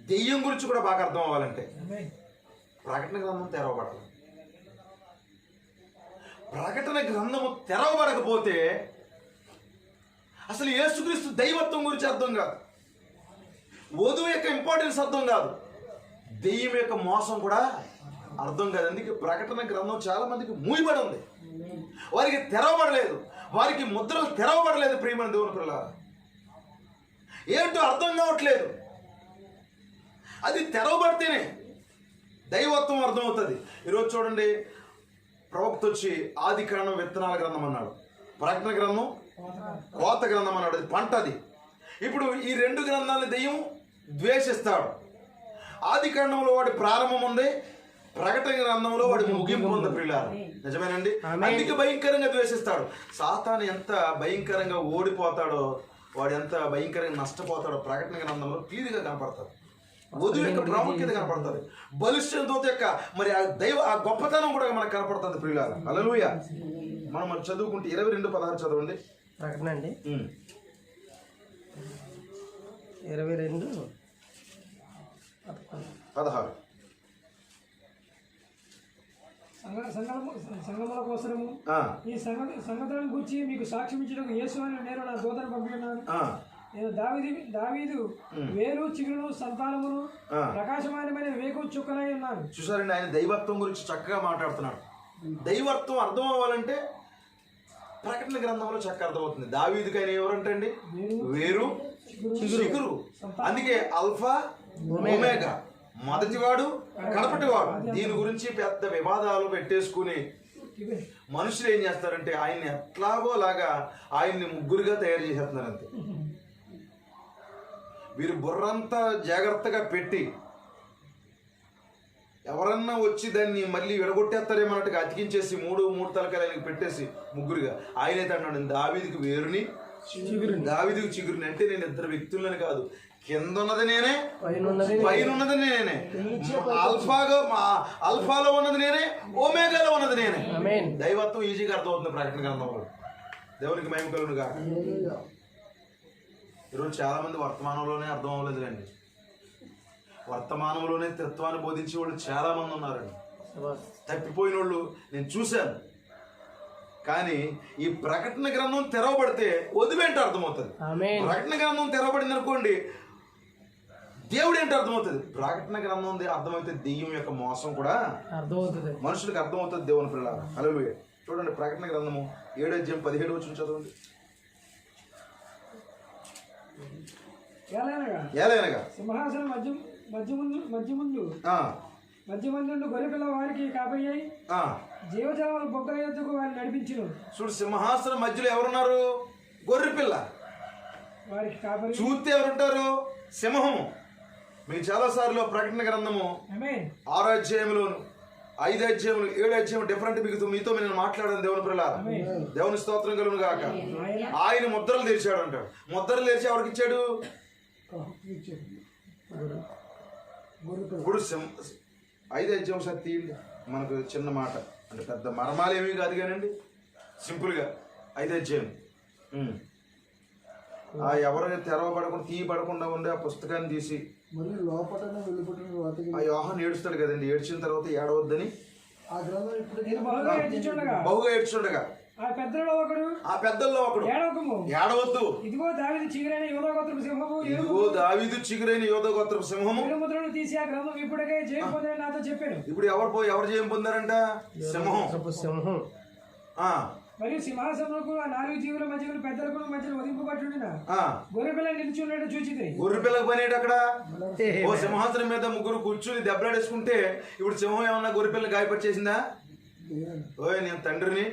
దెయ్యం గురించి కూడా బాగా అర్థం అవ్వాలంటే ప్రకటన గ్రంథం తెరవబడాలి. ప్రకటన గ్రంథము తెరవబడకపోతే అసలు యేసుక్రీస్తు దైవత్వం గురించి అర్థం కాదు, వధువు యొక్క ఇంపార్టెన్స్ అర్థం కాదు, దెయ్యం యొక్క మోసం కూడా అర్థం కాదు. అందుకే ప్రకటన గ్రంథం చాలా మందికి మూయబడి ఉంది, వారికి తెరవబడలేదు, వారికి ముద్రలు తెరవబడలేదు. ప్రియమైన దేవుని పిల్లలారా, ఏంటో అర్థం కావట్లేదు. అది తెరవబడితేనే దైవత్వం అర్థమవుతుంది. ఈరోజు చూడండి, ప్రవక్త వచ్చి ఆది కాండం విత్తనాల గ్రంథం అన్నాడు, ప్రకటన గ్రంథం కోత గ్రంథం అన్నాడు. అది పంట. అది ఇప్పుడు ఈ 2 గ్రంథాలను దెయ్యం ద్వేషిస్తాడు. ఆది కాండంలో వాడి ప్రారంభం ఉంది, ప్రకటన గ్రంథంలో వాడి ముగింపు ఉంది. ప్రియులారా, నిజమేనండి. అందుకే భయంకరంగా ద్వేషిస్తాడు. సాతాను ఎంత భయంకరంగా ఓడిపోతాడో, వాడు ఎంత భయంకరంగా నష్టపోతాడో ప్రకటన గ్రంథంలో క్లియర్గా కనపడతాడు. వధువు యొక్క ప్రాముఖ్యత కనపడుతుంది, బలిష్ఠ దూత యొక్క మరి ఆ గొప్పతనం కూడా మనకు కనపడుతుంది. ప్రియులారా, హల్లెలూయా. మనం మరి చదువుకుంటే 22:16 చదవండి. ప్రకటన అండి 22:16. సంగముల కోసము ఈ సంగతులను గురించి మీకు సాక్ష్యం ఇచ్చడానికి యేసు అని నేను నా దూతను పంపిస్తున్నాను. నేను దావీదు వేరు చిగురును సంతానమును ప్రకాశమానమైన వేగం చుక్కలై ఉన్నాను. చూసారండి, ఆయన దైవత్వం గురించి చక్కగా మాట్లాడుతున్నాడు. దైవత్వం అర్థం అవ్వాలంటే ప్రకటన గ్రంథంలో చక్కగా అర్థమవుతుంది. దావీదుకి ఆయన ఎవరంటండి? వేరు చిగురు. అందుకే అల్ఫా ఒమేగా, మొదటివాడు కడపటివాడు. దీని గురించి పెద్ద వివాదాలు పెట్టేసుకుని మనుషులు ఏం చేస్తారంటే ఆయన్ని ఎట్లాగోలాగా ఆయన్ని ముగ్గురుగా తయారు చేసేస్తున్నారు. అంతే. వీరు బుర్రంతా జాగ్రత్తగా పెట్టి ఎవరన్నా వచ్చి దాన్ని మళ్ళీ విడగొట్టేస్తారేమన్నట్టుగా అతికించేసి మూడు తలకాయలు ఆయనకి పెట్టేసి ముగ్గురుగా ఆయనైతే అన్నాడు, దావీదుకి వేరుని దావీదుకి చిగురుని. అంటే నేను 2 వ్యక్తులని కాదు, కింద ఉన్నది నేనే, పైన ఉన్నది నేనే, అల్ఫాలో ఉన్నది నేనే, ఓమేగాలో ఉన్నది నేనే. దైవత్వం ఈజీగా అర్థమవుతుంది ప్రకటన గ్రంథంలో. దేవునికి మహిమ కలుగును గాక. ఈరోజు చాలా మంది వర్తమానంలోనే అర్థం అవ్వలేదు రండి. వర్తమానంలోనే తత్వాన్ని బోధించే వాళ్ళు చాలా మంది ఉన్నారండి. తప్పిపోయిన వాళ్ళు నేను చూశాను. కానీ ఈ ప్రకటన గ్రంథం తెరవబడితే వదిలేంటో అర్థమవుతుంది. ప్రకటన గ్రంథం తెరవబడింది అనుకోండి, దేవుడు ఏంటో అర్థమవుతుంది. ప్రకటన గ్రంథం అర్థమైతే దెయ్యం యొక్క మోసం కూడా అర్థమవుతుంది, మనుషులకు అర్థమవుతుంది. దేవుని పిల్లలు హల్లెలూయా. చూడండి, ప్రకటన గ్రంథము 7:17 చదవండి. ఏలైనగా సింహాసనం మధ్య ముందు గొర్రెపిల్ల వారికి కాపయ్యాయి జీవజాల బొగ్గల యొద్దకు వారిని నడిపించును. చూడు, సింహాసనం మధ్యలో ఎవరున్నారు? గొర్రెపిల్ల. వారికి కాపరి చూస్తే ఎవరుంటారు? సింహము. మీకు చాలా సార్లు ప్రకటన గ్రంథము 6 అధ్యాయములోను 5 అధ్యాయములు 7 అధ్యాయం డిఫరెంట్ మీతో నేను మాట్లాడాను. దేవుని పిల్లలారా, దేవుని స్తోత్రం కలుగును గాక. ఆయన ముద్రలు తెరిచాడు అంటాడు. ముద్రలు తెరిచి ఎవరికి ఇచ్చాడు? ఇప్పుడు 5 అధ్యాయం సత్తి మనకు చిన్న మాట అంటే పెద్ద మర్మాలు ఏమీ కాదు కానండి, సింపుల్గా 5 అధ్యాయం ఎవరైనా తెరవబడకుండా తీయబడకుండా ఉండే ఆ పుస్తకాన్ని తీసి ఆ యోహాను ఏడుస్తాడు కదండి. ఏడ్చిన తర్వాత ఏడవద్దని బహుగా ఏడ్చుండగా ఆ పెద్దల్లో ఒకడు ఏడవద్దు, ఇదిగో దావీదు చిగురైన యోధా గోత్రపు సింహము, ముద్రను తీసి ఆ గ్రంథం ఇప్పటికే జయం పొందని నాతో చెప్పాను. ఇప్పుడు ఎవరు జయం పొందారంట? సింహం. మరియు సింహాసనములకు ఆ 4 జీవుల మధ్యలో పెద్దలకు మధ్యలో వదింపబట్టున గొర్రెపిల్ల నిలిచి ఉన్నట్టు చూచింది. గొర్రెపిల్లకు పని అక్కడ ఓ సింహాసనం మీద ముగ్గురు కూర్చుని దెబ్బలాడేసుకుంటే ఇప్పుడు సింహం ఏమన్నా గొర్రెపిల్ల గాయపరిచేసిందా? ఓయ్, నేను తండ్రిని,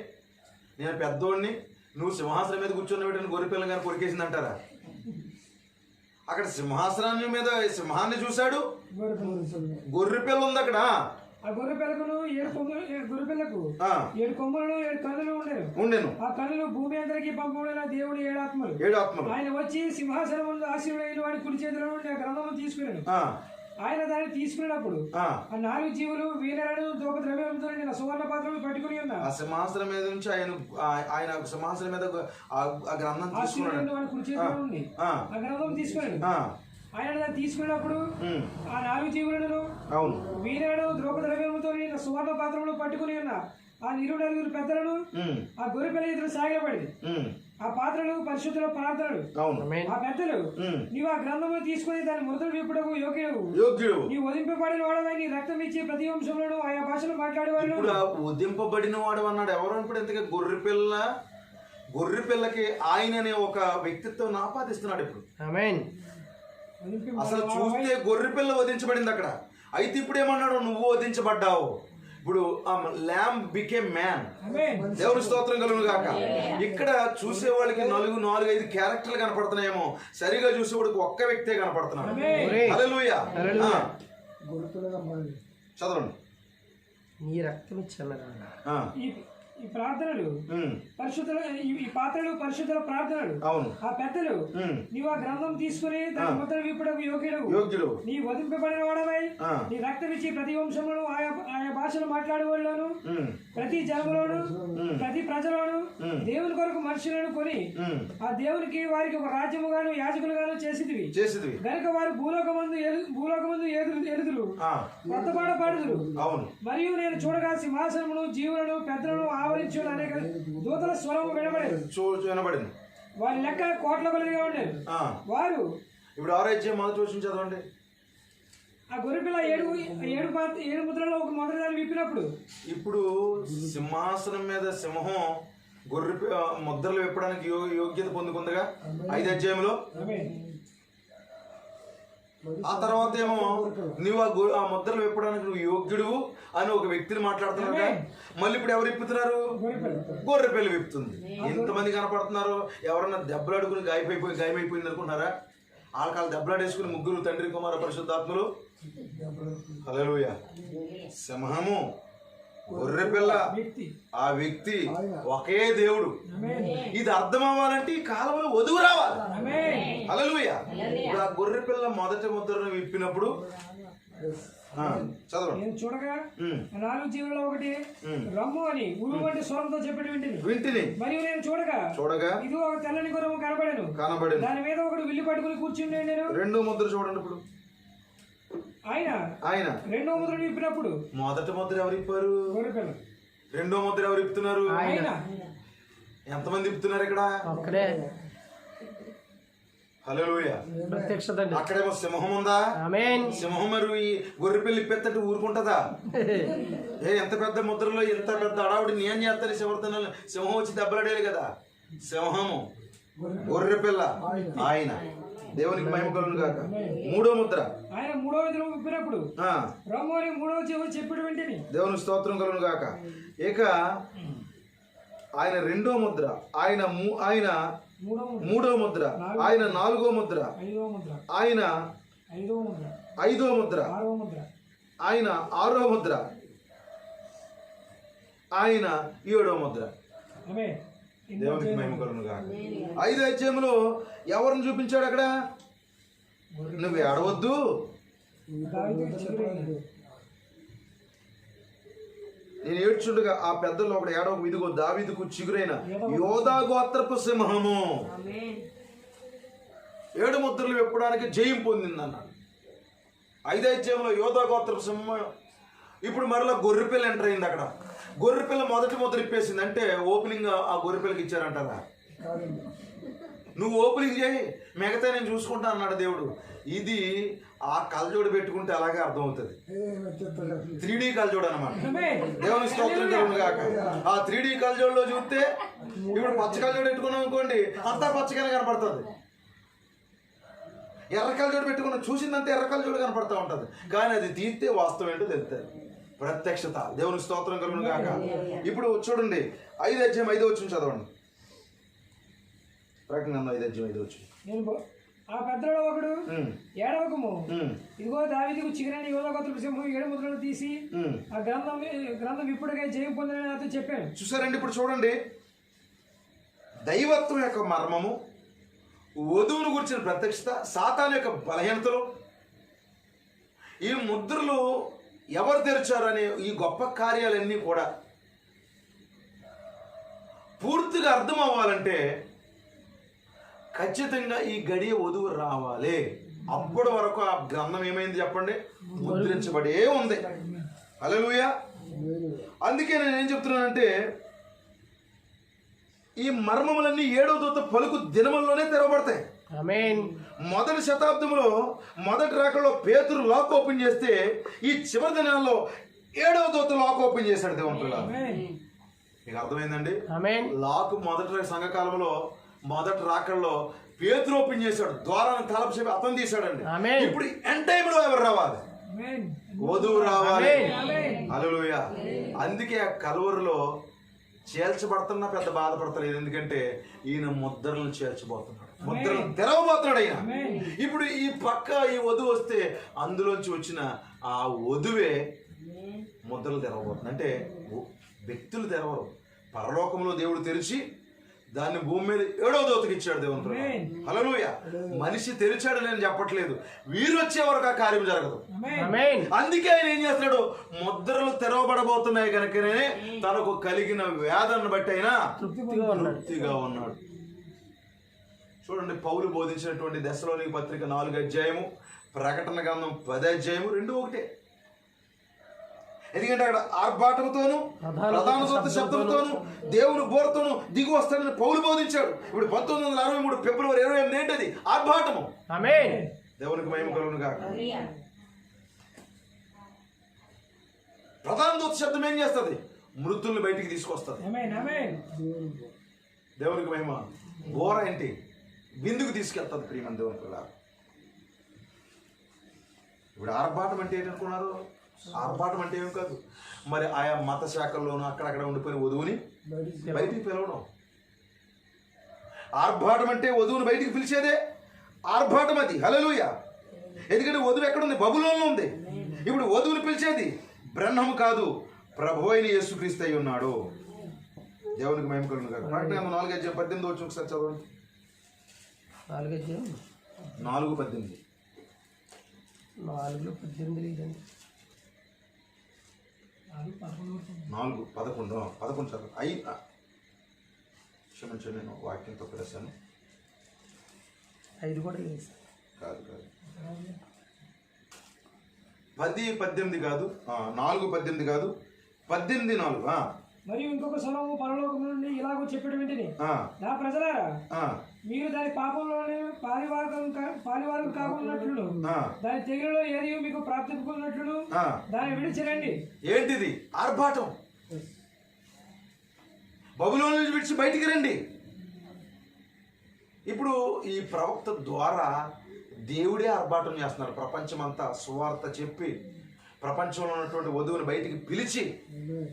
నేను పెద్దోడిని, నువ్వు సింహాసనం మీద కూర్చున్న వీటిని గొర్రెపిల్ల కానీ కొరికేసింది అంటారా? అక్కడ సింహాసనాన్ని మీద సింహాన్ని చూశాడు, గొర్రెపిల్ల. గొర్రె పిల్ల ఉంది అక్కడ. ఆ గొర్రె పిల్లకు 7 కొమ్ములు, గొర్రె పిల్లకు ఆ, 7 కొమ్ములను 7 కన్నులు ఉండేవి. ఉండెను ఆ కన్నులు భూమి అందరికి పంపబడిన దేవుడు 7 ఆత్మలు. 7 ఆత్మలు. ఆయన వచ్చి సింహాసనం ముందు ఆశీనుడైన వాడి కుడి చేతిలో నుండి ఆ గ్రంథము తీసుకున్నాడు. ఆ, ఆయన దాన్ని తీసుకున్నప్పుడు ఆ, ఆ 4 జీవులు వీణలను దూప ద్రవ్యంతో నిండిన సువర్ణ పాత్రలు పట్టుకుని ఆ ఉన్నారు. సింహాసనం మీద నుంచి ఆయన సింహాసనం మీద ఆ గ్రంథం తీసుకున్నాడు. ఆశీనుడైన వాడి కుడి చేతిలో నుండి ఆ, ఆ గ్రంథం తీసుకున్నాడు. ఆ, ఆయన దాన్ని తీసుకున్నప్పుడు ఉమ్, ఆ 4 జీవులను అవును. వీణను ద్రౌప ద్రవ్యముతో నిండిన సువర్ణ పాత్రలు పట్టుకుని ఉన్న ఆ 24 పెద్దలను ఉమ్, ఆ గొర్రె పిల్ల ఎదురు సాగిలపడింది. ఉమ్, ఆ పాత్రలు పరిశుద్ధుల ప్రార్థనలు. అవును. ఆ పెద్దలు ఉమ్, నీవు ఆ గ్రంథము తీసుకుని దాని ముద్రలు విప్పుటకు యోగ్యుడు. యోగ్యుడు. నీ వధింపబడిన వాడవై నీ రక్తం ఇచ్చి ప్రతి వంశంలోనూ ఆయా భాషలు మాట్లాడేవాళ్ళు. ఇప్పుడు ఆ ఉదింపబడిన వాడు అన్నాడు. ఎవరు ఇప్పుడు ఇంతగా గొర్రె పిల్లకి ఆయన అనే ఒక వ్యక్తిత్వం ఆపాదిస్తున్నాడు. ఇప్పుడు అసలు చూస్తే గొర్రె పిల్ల వధించబడింది అక్కడ. అయితే ఇప్పుడు ఏమన్నాడు, నువ్వు వధించబడ్డావు. ఇప్పుడు ల్యామ్ బికేమ్ మ్యాన్. దేవుని స్తోత్రం కలుగును గాక. ఇక్కడ చూసే వాళ్ళకి 4-5 క్యారెక్టర్లు కనపడుతున్నాయేమో, సరిగా చూసేవాడికి ఒక్క వ్యక్తే కనపడుతున్నాడు. హల్లెలూయా. గొర్రెపిల్లగా మారింది. చదవండి. నీ రక్తం ఇచ్చన్నరా. ఆ, ఈ ప్రార్థనలు ఉమ్, పరిశుద్ధుల, ఈ పాత్రలు పరిశుద్ధుల ప్రార్థనలు. అవును. ఆ పెద్దలు ఉమ్, నీవు ఆ గ్రంథం తీసుకుని దాని ముద్ర విప్పుటకు యోగ్యుడు. నీ వధింపబడిన వాడవై ఆ, నీ రక్తం ఇచ్చి ప్రతి వంశంలోను ఆయా భాషలు మాట్లాడేవాళ్ళను ఉమ్, ప్రతి జనములోను ప్రతి ప్రజలను ఉమ్, దేవుని కొరకు మనుషులను కొని ఉమ్, ఆ దేవునికి వారికి ఒక రాజ్యముగాను యాజకులుగాను చేసిదివి. చేసేది. గనుక వారు భూలోకమందు ఎరుదులు ఆ, కొత్త పాట పాడుదురు. అవును. మరియు నేను చూడగా సింహాసనమును జీవులను పెద్దలను ఆవరించి అనేక దూతల స్వరము వినబడేది. వినబడింది. వారి లెక్క కోట్ల కొలదిగా ఉండేది. ఆ, వారు ఇప్పుడు ఆరాధ్యం మొదటి వచ్చిన చదవండి. ఆ గొర్రెపిల్ల 7 ముద్రలో ఒక మొదటి దాన్ని విప్పినప్పుడు ఇప్పుడు సింహాసనం మీద సింహం గొర్రె ముద్రలు విప్పడానికి యోగ్యత పొందుకుందిగా 5 అధ్యాయంలో. ఆ తర్వాత ఏమో నువ్వు ఆ ముద్రలు విప్పడానికి నువ్వు యోగ్యుడు అని ఒక వ్యక్తిని మాట్లాడుతున్నాడు. మళ్ళీ ఇప్పుడు ఎవరు విప్పుతున్నారు? గొర్రె పిల్ల విప్పుతుంది. ఎంతమంది కనపడుతున్నారు? ఎవరన్నా దెబ్బలాడుకుని గాయమైపోయింది అనుకుంటున్నారా? వాళ్ళ దెబ్బలాడేసుకుని ముగ్గురు, తండ్రి, కుమార, పరిశుద్ధాత్మలు. హల్లెలూయా. సింహము, గొర్రె పిల్ల, ఆ వ్యక్తి ఒకే దేవుడు. ఇది అర్థం అవ్వాలంటే ఈ కాలంలో వధువు రావాలి. హల్లెలూయా. ఇప్పుడు ఆ గొర్రె పిల్ల మొదటి ముద్రను విప్పినప్పుడు చదవండి. నేను చూడగా 4 జీవులలో ఒకటి రమ్ము అని ఉరుము వంటి స్వరంతో చెప్పేటి వింటిని. మరియు నేను చూడగా ఇది ఒక తెల్లని గుర్రము కనబడెను. దాని మీద ఒకడు విల్లు పట్టుకుని కూర్చుండే. నేను 2వ ముద్ర చూడండి. ఇప్పుడు ఆయన 2వ ముద్ర విప్పినప్పుడు మొదటి ముద్ర ఎవరు విప్పారు? గొర్రెపిల్ల. 2వ ముద్ర ఎవరు విప్పుతున్నారు? ఎంతమంది విప్పుతున్నారు ఇక్కడ? హల్లెలూయా. అక్కడేమో సింహం ఉందా? సింహం మరి ఈ గొర్రెపిల్ల ఇప్పెత్తట్టు ఊరుకుంటదా? ఎంత పెద్ద ముద్రలో ఎంత పెద్ద అడావుడి ఏం చేస్తారు? సింహం వచ్చి దెబ్బలాడేది కదా. సింహము, గొర్రెపిల్ల, ఆయన. దేవునికి మహిమ కలుగును గాక. 3వ ముద్ర ఆయన 3వ ముద్ర విప్పినప్పుడు రమ్ము అని 3వ జీవులు చెప్పేటి వింటిని. దేవునికి స్తోత్రం కలుగును గాక. ఇక ఆయన 2వ ముద్ర, ఆయన 3వ ముద్ర, ఆయన 4వ ముద్ర, ఆయన 5వ ముద్ర, ఆయన 6వ ముద్ర, ఆయన 7వ ముద్ర. దేవునికి మహిమ కలుగును గాక. 5 అధ్యాయంలో ఎవరిని చూపించాడు అక్కడ? నువ్వు ఏడవద్దు, నేను ఏడ్చుండగా ఆ పెద్దల్లో ఒకటి ఏడవకు, ఇదిగో దావీదుకు చిగురైన యోధా గోత్రపు సింహము 7 ముద్రలు విప్పడానికి జయం పొందింది అన్నాడు. 5 అధ్యాయంలో యోధా గోత్రపు సింహం. ఇప్పుడు మరలా గొర్రెపిల్ల ఎంటర్ అయింది అక్కడ. గొర్రెపిల్ల మొదటి ముద్ర ఇప్పేసింది. అంటే ఓపెనింగ్ ఆ గొర్రెపిల్లకి ఇచ్చారంటారా? నువ్వు ఓపెనింగ్ చేయి, మిగతా నేను చూసుకుంటా అన్నాడు దేవుడు. ఇది ఆ కలజోడు పెట్టుకుంటే అలాగే అర్థమవుతుంది. 3D కలజోడు అనమాట. దేవుని స్తోత్రం కలుగును గాక. ఆ 3D కలజోడులో చూస్తే ఇప్పుడు పచ్చ కలజోడు పెట్టుకున్నాం అనుకోండి, అంతా పచ్చగానే కనపడుతుంది. ఎర్ర కలజోడు పెట్టుకున్నాం, చూసిందంతా ఎర్ర కలజోడు కనపడుతూ ఉంటుంది. కానీ అది తీస్తే వాస్తవం ఏంటో తెలుస్తుంది. ప్రత్యక్షత. దేవుని స్తోత్రం కలుగును గాక. ఇప్పుడు చూడండి 5 అధ్యాయం 5వ వచనం చదవండి. ప్రకటన 5 అధ్యాయం 5వ వచనం. ఆ పెద్దలో ఒకడు ఏడవకము, ఇదిగో దావీదుకు చిగురైన యోధ గోత్రపు సింహం 7 ముద్రలు తీసి ఆ గ్రంథం ఇప్పటికే జయం పొందని నాతో చెప్పాను. చూసారండి, ఇప్పుడు చూడండి, దైవత్వం యొక్క మర్మము, వధువును గురించిన ప్రత్యక్షత, సాతాను యొక్క బలహీనతలు, ఈ ముద్రలు ఎవరు తెరిచారనే ఈ గొప్ప కార్యాలన్నీ కూడా పూర్తిగా అర్థం అవ్వాలంటే ఖచ్చితంగా ఈ గడియ వధువు రావాలి. అప్పటి వరకు ఆ గ్రంథం ఏమైంది చెప్పండి? ముద్రించబడే ఉంది. హల్లెలూయా. అందుకే నేను ఏం చెప్తున్నానంటే, ఈ మర్మములన్నీ 7వ దూత పలుకు దినముల్లోనే తెరవబడతాయి. ఆమేన్. మొదటి శతాబ్దంలో మొదటి రాకలో పేతురు లాక్ ఓపెన్ చేస్తే, ఈ చివరి దినాల్లో 7వ దూత లాక్ ఓపెన్ చేశాడు దేవుని పిల్లలు. మీకు అర్థమైందండి? ఆమేన్. లాక్ మొదటి సంఘకాలంలో మొదటి రాకల్లో పేతురు ఓపెన్ చేశాడు, ద్వారాన్ని తలుపు చెప్పి అతను తీశాడండి. ఆమేన్. ఇప్పుడు ఎండ్ టైమ్ లో ఎవరు రావాలి? వధువు రావాలి. హల్లెలూయా. అందుకే ఆ కలువరిలో చేల్చబడుతున్నా పెద్ద బాధపడతలేదు, ఎందుకంటే ఈయన ముద్రలను చేర్చబోతున్నాడు, ముద్రలు తెరవబోతున్నాడు ఆయన. ఇప్పుడు ఈ పక్క ఈ వధువు వస్తే అందులోంచి వచ్చిన ఆ వధువే ముద్రలు తెరవబోతుంది. అంటే వ్యక్తులు తెరవరు, పరలోకంలో దేవుడు తెరిచి దాన్ని భూమి మీద 7వ దూతకి ఇచ్చాడు దేవుని. హల్లెలూయా. మనిషి తెరిచాడు నేను చెప్పట్లేదు, వీరు వచ్చే వరకు ఆ కార్యం జరగదు. అందుకే ఆయన ఏం చేస్తున్నాడు? ముద్రలు తెరవబడబోతున్నాయి కనుకనే తనకు కలిగిన వేదనను బట్టి అయినా తృప్తిగా ఉన్నాడు. చూడండి, పౌలు బోధించినటువంటి దశలోని పత్రిక 4వ అధ్యాయము, ప్రకటన గ్రంథం 10వ అధ్యాయము 2 ఒకటే. ఎందుకంటే అక్కడ ఆర్భాటంతోను ప్రధాన దూత శబ్దంతోను దేవుని బోరతోను దిగి వస్తాడని పౌలు బోధించాడు. ఇప్పుడు 1963 ఫిబ్రవరి 28 ఏంటది? ఆర్భాటము. ఆమేన్. దేవునికి మహిమ కలుగును గాక. ప్రధాన దూత శబ్దం ఏం చేస్తుంది? మృతుల్ని బయటికి తీసుకొస్తుంది. దేవునికి మహిమ. బోర ఏంటి? బిందుకు తీసుకెళ్తుంది ప్రియమైన దేవుని పిల్లలు. ఇప్పుడు ఆర్భాటం అంటే ఏంటనుకున్నారు? ఆర్భాటం అంటే ఏం కాదు, మరి ఆయా మత శాఖల్లోనూ అక్కడక్కడ ఉండిపోయిన వధువుని బయటికి పిలవడం. ఆర్భాటం అంటే వధువుని బయటికి పిలిచేదే ఆర్భాటం అది. హల్లెలూయా. ఎందుకంటే వధువు ఎక్కడుంది? బబులోనులో ఉంది. ఇప్పుడు వధువుని పిలిచేది బ్రహ్మము కాదు, ప్రభు అయిన యేసుక్రీస్తు అయి ఉన్నాడు. దేవునికి మహిమ కలుగును గాక. ప్రకటన 4:18 వచ్చి ఒకసారి చదవండి. 4:18. 4:18. 4:18 4:11 చదువు. క్షమించండి, నేను వాక్యం తప్పు రాశాను. 5 కూడా లేదు. కాదు 10:18 కాదు, 4:18 కాదు, 18:4. మరియు ఇంకొక స్థలము పరలోకం నుండి ఇలాగో చెప్పడం ఏంటిది? నా ప్రజలారా, మీరు దాని పాపంలోనే పాలివారు కాకున్నట్లు, దాని తెగులలో ఏది మీకు ప్రాప్తికున్నట్లు దాన్ని విడిచిరండి. ఏంటిది? ఆర్భాటం. బబులోను నుంచి విడిచి బయటికి రండి. ఇప్పుడు ఈ ప్రవక్త ద్వారా దేవుడే ఆర్భాటం చేస్తున్నారు. ప్రపంచమంతా సువార్త చెప్పి ప్రపంచంలో ఉన్నటువంటి వధువుని బయటికి పిలిచి,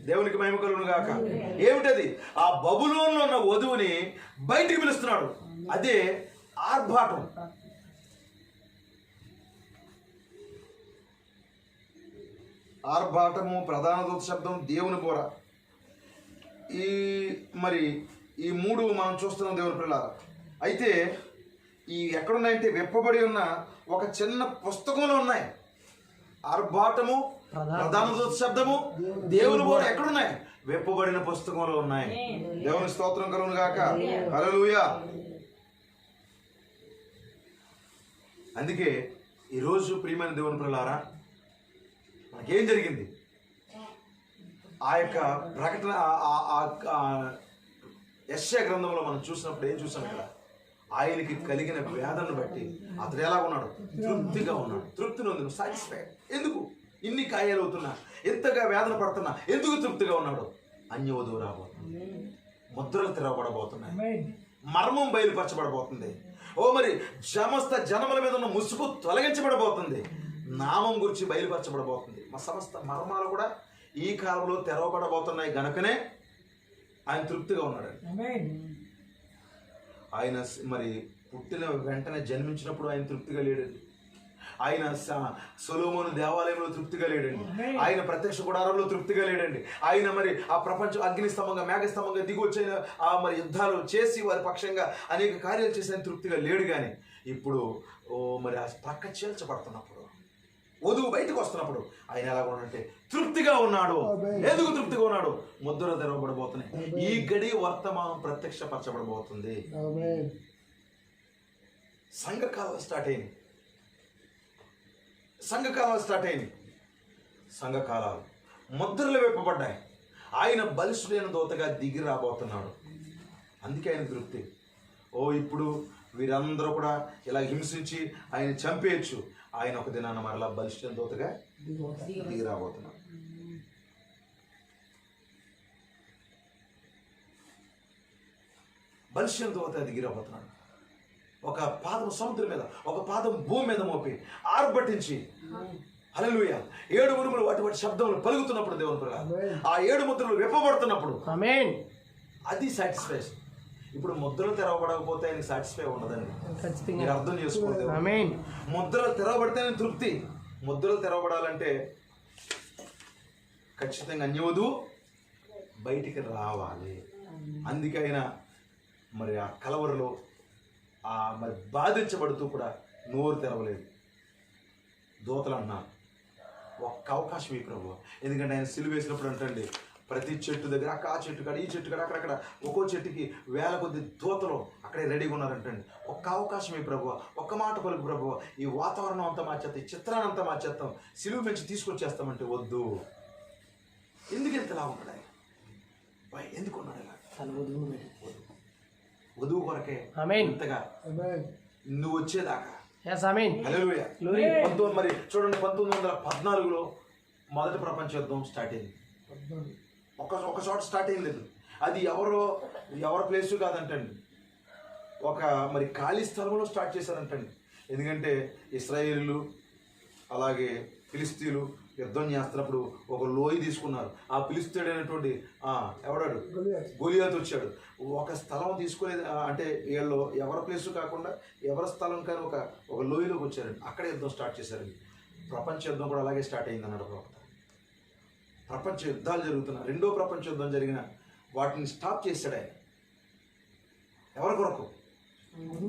దేవునికి మహిమ కలుగును గాక. ఏమిటది? ఆ బబులోనులో ఉన్న వధువుని బయటికి పిలుస్తున్నాడు. అదే ఆర్భాటం. ఆర్భాటము, ప్రధాన దూత శబ్దం, దేవుని బోర. మరి ఈ 3 మనం చూస్తున్నాం దేవుని పిల్లలారా. అయితే ఈ ఎక్కడున్నాయంటే విప్పబడి ఉన్న ఒక చిన్న పుస్తకంలో ఉన్నాయి. ఆర్భాటము, ప్రధాన దూత శబ్దము, దేవుని బోర ఎక్కడున్నాయి? విప్పబడిన పుస్తకంలో ఉన్నాయి. దేవుని స్తోత్రం కలుగును గాక. హల్లెలూయా. అందుకే ఈరోజు ప్రియమైన దేవుని పిల్లలారా, మనకేం జరిగింది? ఆ యొక్క ప్రకటన యెషయా గ్రంథంలో మనం చూసినప్పుడు ఏం చూసాం ఇక్కడ? ఆయనకి కలిగిన వేదనను బట్టి అతడు ఎలా ఉన్నాడు? తృప్తిగా ఉన్నాడు. తృప్తిని ఉంది, సాటిస్ఫైడ్. ఎందుకు ఇన్ని గాయాలు అవుతున్నా, ఎంతగా వేదన పడుతున్నా, ఎందుకు తృప్తిగా ఉన్నాడు? అన్య వధువు రాబోతుంది, ముద్రలు తెరవబడబోతున్నాయి, మర్మం బయలుపరచబడబోతుంది. మరి సమస్త జనముల మీద ఉన్న ముసుగు తొలగించబడబోతుంది, నామం గురించి బయలుపరచబడబోతుంది. మా సమస్త మర్మాలు కూడా ఈ కాలంలో తెరవబడబోతున్నాయి గనుకనే ఆయన తృప్తిగా ఉన్నాడు. ఆయన మరి పుట్టిన వెంటనే జన్మించినప్పుడు ఆయన తృప్తిగా లేడండి. ఆయన సొలొమోను దేవాలయంలో తృప్తిగా లేడండి. ఆయన ప్రత్యక్ష గుడారంలో తృప్తిగా లేడండి. ఆయన మరి ఆ ప్రపంచం అగ్నిస్తంభంగా మేఘస్తంభంగా దిగి వచ్చైన ఆ మరి యుద్ధాలు చేసి వారి పక్షంగా అనేక కార్యాలు చేసి ఆయన తృప్తిగా లేడు. కానీ ఇప్పుడు మరి ఆ ప్రక్క చేల్చబడుతున్నప్పుడు, వధువు బయటకు వస్తున్నప్పుడు ఆయన ఎలా ఉన్నాడంటే తృప్తిగా ఉన్నాడు. ఎందుకు తృప్తిగా ఉన్నాడు? ముద్రలు తెరవబడబోతున్నాయి. ఈ గడి వర్తమానం ప్రత్యక్షపరచబడబోతుంది. సంఘకాలం స్టార్ట్ అయింది. సంఘకాలాలు ముద్రలు విప్పబడ్డాయి. ఆయన బలిష్ఠుడైన దూతగా దిగి రాబోతున్నాడు. అందుకే ఆయన తృప్తి. ఇప్పుడు వీరందరూ కూడా ఇలా హింసించి ఆయన చంపేయచ్చు. ఆయన ఒక దినాన మరలా బలిష్ఠుడైన దూతగా దిగి రాబోతున్నాడు. బలిష్ఠుడైన దూత దిగి రాబోతున్నాడు. ఒక పాదం సముద్రం మీద, ఒక పాదం భూమి మీద మోపి ఆర్భటించి హల్లెలూయా 7 ఉరుములు వాటి శబ్దములు పలుకుతున్నప్పుడు దేవుని ప్రకారం ఆ 7 ముద్రలు విప్పబడుతున్నప్పుడు అది సాటిస్ఫాక్షన్. ఇప్పుడు ముద్రలు తెరవబడకపోతే ఆయనకి సాటిస్ఫై ఉండదండి. మీరు అర్థం చేసుకోండి. ముద్రలు తెరవబడితే తృప్తి. ముద్రలు తెరవబడాలంటే ఖచ్చితంగా అన్యవధు బయటికి రావాలి. అందుకే ఆయన మరి ఆ కలవరలో మరి బాధించబడుతూ కూడా నోరు తెరవలేదు. దూతలు అన్నారు ఒక్క అవకాశం ఈ ప్రభు. ఎందుకంటే ఆయన సిలువ వేసినప్పుడు అంటండి ప్రతి చెట్టు దగ్గర ఆ చెట్టు కాడ ఈ చెట్టు కాడ అక్కడక్కడ ఒక్కో చెట్టుకి వేల కొద్ది దూతలు అక్కడే రెడీగా ఉన్నారంటండి. ఒక్క అవకాశం ఈ ప్రభు, ఒక్క మాట పలుకు ప్రభు, ఈ వాతావరణం అంతా మార్చేస్తాం, ఈ చిత్రాన్ని అంతా మార్చేస్తాం, సిలువ నుంచి తీసుకొచ్చేస్తామంటే వద్దు. ఎందుకు ఎంతలా ఉన్నాడు ఆయన? ఎందుకు ఉన్నాడు ఇలా? వధువు కొరకే ఇంతగా నువ్వు వచ్చేదాకా. హల్లెలూయా. మరి చూడండి 1914లో మొదటి ప్రపంచ యుద్ధం స్టార్ట్ అయింది. ఒక చోట స్టార్ట్ అయింది. అది ఎవరి ప్లేసు కాదంటండి, ఒక మరి ఖాళీ స్థలంలో స్టార్ట్ చేశారంటండి. ఎందుకంటే ఇశ్రాయేలీలు అలాగే ఫిలిస్తీన్లు యుద్ధం చేస్తున్నప్పుడు ఒక లోయ తీసుకున్నారు. ఆ ఫిలిస్తీయుడైనటువంటి ఎవడాడు గొలియాతు వచ్చాడు. ఒక స్థలం తీసుకోలేదు అంటే వీళ్ళు ఎవరి ప్లేసు కాకుండా ఎవరి స్థలం కానీ ఒక లోయలోకి వచ్చారండి. అక్కడే యుద్ధం స్టార్ట్ చేశారండి. ప్రపంచ యుద్ధం కూడా అలాగే స్టార్ట్ అయింది అన్నాడు ప్రవక్త. ప్రపంచ యుద్ధాలు జరుగుతున్నా, 2వ ప్రపంచ యుద్ధం జరిగిన వాటిని స్టాప్ చేశాడు ఆయన. ఎవరి కొరకు?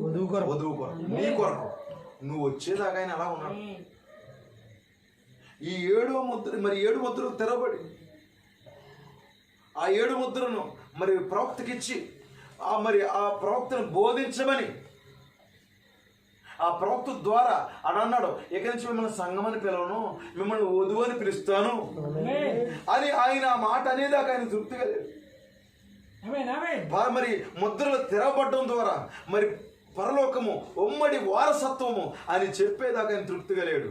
వధువు కొరకు, నీ కొరకు. నువ్వు వచ్చేదాకా ఆయన అలా ఉన్నాడు. ఈ 7వ ముద్ర మరి 7 ముద్రలు తెరవబడి ఆ 7 ముద్రను మరి ప్రవక్తకిచ్చి మరి ఆ ప్రవక్తను బోధించమని ఆ ప్రవక్త ద్వారా అని అన్నాడు. ఇక నుంచి మిమ్మల్ని సంఘమని పిలవను, మిమ్మల్ని వధువు అని పిలుస్తాను అని ఆయన మాట అనేదాకా ఆయన తృప్తిగా లేదు. మరి ముద్రలు తెరవబడడం ద్వారా మరి పరలోకము ఉమ్మడి వారసత్వము అని చెప్పేదాకా ఆయన తృప్తిగా లేడు.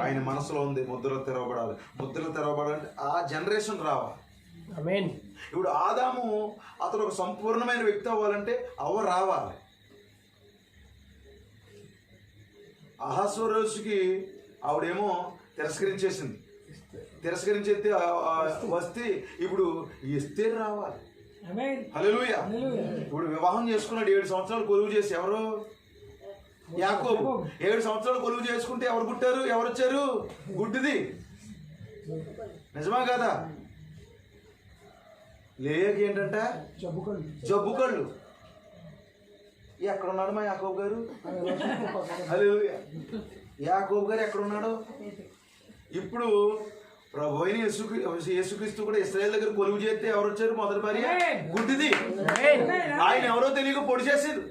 ఆయన మనసులో ఉంది ముద్రలు తెరవబడాలి. ముద్రలు తెరవబడాలంటే ఆ జనరేషన్ రావాలి. ఇప్పుడు ఆదాము అతడు ఒక సంపూర్ణమైన వ్యక్తి అవ్వాలంటే రావాలి. అహస్వరోషుకి ఆవిడేమో తిరస్కరించేసింది. తిరస్కరించేస్తే వస్తే ఇప్పుడు ఎస్తేరు రావాలి. హల్లెలూయా. ఇప్పుడు వివాహం చేసుకున్నాడు, 7 సంవత్సరాలు కొలువు చేసి. ఎవరు? యాకోబు. 7 సంవత్సరాలు కొలువు చేసుకుంటే ఎవరు పుట్టారు? ఎవరు వచ్చారు? గుడ్డిది. నిజమా కదా? లేయకి ఏంటంటే జబ్బు కళ్ళు. ఎక్కడున్నాడు మా యాకోబు గారు? హల్లెలూయా. యాకోబు గారు ఎక్కడున్నాడు? ఇప్పుడు ప్రభు అయిన యేసుక్రీస్తు కూడా ఇశ్రాయేల్ దగ్గర కొలువు చేస్తే ఎవరు వచ్చారు? మొదటి భార్య గుడ్డిది. ఆయన ఎవరో తెలియక పొడి చేశారు,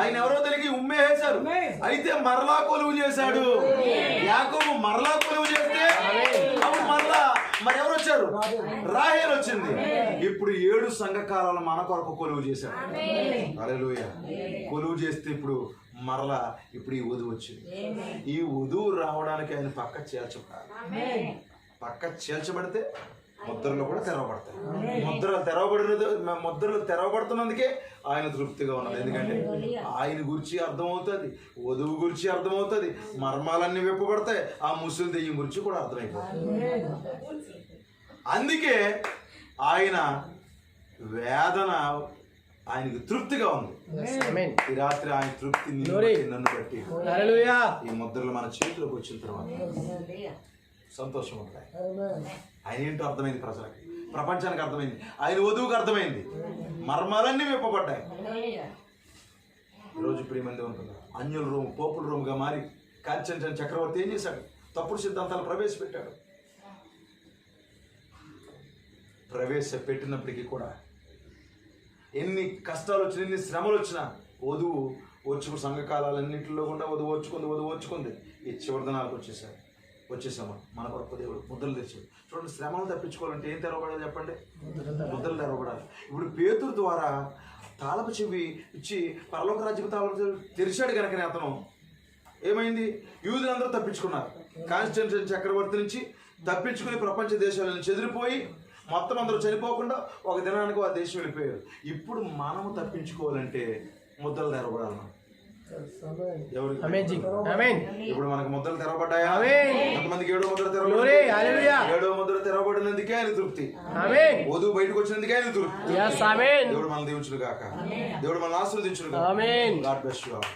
ఆయన ఎవరో తెలియక ఉమ్మేసారు. అయితే మరలా కొలువు చేశాడు. యాకోబు మరలా కొలువు చేస్తే అప్పుడు మరలా మరి ఎవరు వచ్చారు? రాహేలు వచ్చింది. ఇప్పుడు 7 సంఘకాలాలు మన కొరకు కొలువు చేశాడు. హల్లెలూయా. కొలువు చేస్తే ఇప్పుడు మరలా ఇప్పుడు ఈ వధువు వచ్చింది. ఈ వధువు రావడానికి ఆయన పక్క చేర్చబడాలి. పక్క చేల్చబడితే ముద్రలు కూడా తెరవబడతాయి. ముద్రలు తెరవబడుతున్నందుకే ఆయన తృప్తిగా ఉన్నది. ఎందుకంటే ఆయన గురించి అర్థమవుతుంది, వధువు గురించి అర్థమవుతుంది, మర్మాలన్నీ విప్పబడతాయి, ఆ ముసలి దెయ్యం గురించి కూడా అర్థమైపోతుంది. అందుకే ఆయన వేదన ఆయనకు తృప్తిగా ఉంది. ఆమేన్. ఈ రాత్రి ఆయన తృప్తి నిన్ను బట్టి, నన్ను బట్టి హల్లెలూయా. ఈ ముద్రలు మన చేతిలోకి వచ్చిన తర్వాత సంతోషం ఉంటాయి. ఆయన ఏంటో అర్థమైంది, ప్రజలకి, ప్రపంచానికి అర్థమైంది, ఆయన వధువుకు అర్థమైంది, మర్మాలన్నీ విప్పబడ్డాయి. ఈరోజు ప్రియమంది ఉంటుంది అన్యుల రూమ్ పోపుల రూమ్గా మారి కాంచన్ చక్రవర్తి ఏం చేశాడు? తప్పుడు సిద్ధాంతాలు ప్రవేశపెట్టాడు. ప్రవేశపెట్టినప్పటికీ కూడా ఎన్ని కష్టాలు వచ్చినా, ఎన్ని శ్రమలు వచ్చినా వధువు సంఘకాలన్నింటిలో కూడా వధువు వచ్చుకుంది. ఈ చివరి దినాలకు వచ్చేసాము. మన కొరకు దేవుడు ముద్రలు తెచ్చాడు. చూడండి, శ్రమను తప్పించుకోవాలంటే ఏం తెరవబడాలి చెప్పండి? ముద్రలు తెరవబడాలి. ఇప్పుడు పేతురు ద్వారా తాళపు చెవి ఇచ్చి పరలోక రాజ్యపు తాళపు తెరిచాడు కనుకనే అతను ఏమైంది? యూదులందరూ తప్పించుకున్నారు. కాన్స్టంటైన్ చక్రవర్తి నుంచి తప్పించుకుని ప్రపంచ దేశాలను చెదిరిపోయి మొత్తం అందరూ చనిపోకుండా ఒక దినానికి ఆ దేశం వెళ్ళిపోయారు. ఇప్పుడు మనము తప్పించుకోవాలంటే ముద్రలు తెరవబడాలి. ఇప్పుడు మనకు ముద్రలు తెరవబడ్డాయా? కొంతమందికి 7వ ముద్ర తెరవబడింది. 7వ ముద్ర తెరవబడినందుకే ఆయన తృప్తి. వధువు బయటకు వచ్చినందుకే ఆయన తృప్తి. దేవుడు మన దీవించును గాక. దేవుడు మన ఆశీర్వదించును గాక. God bless you all.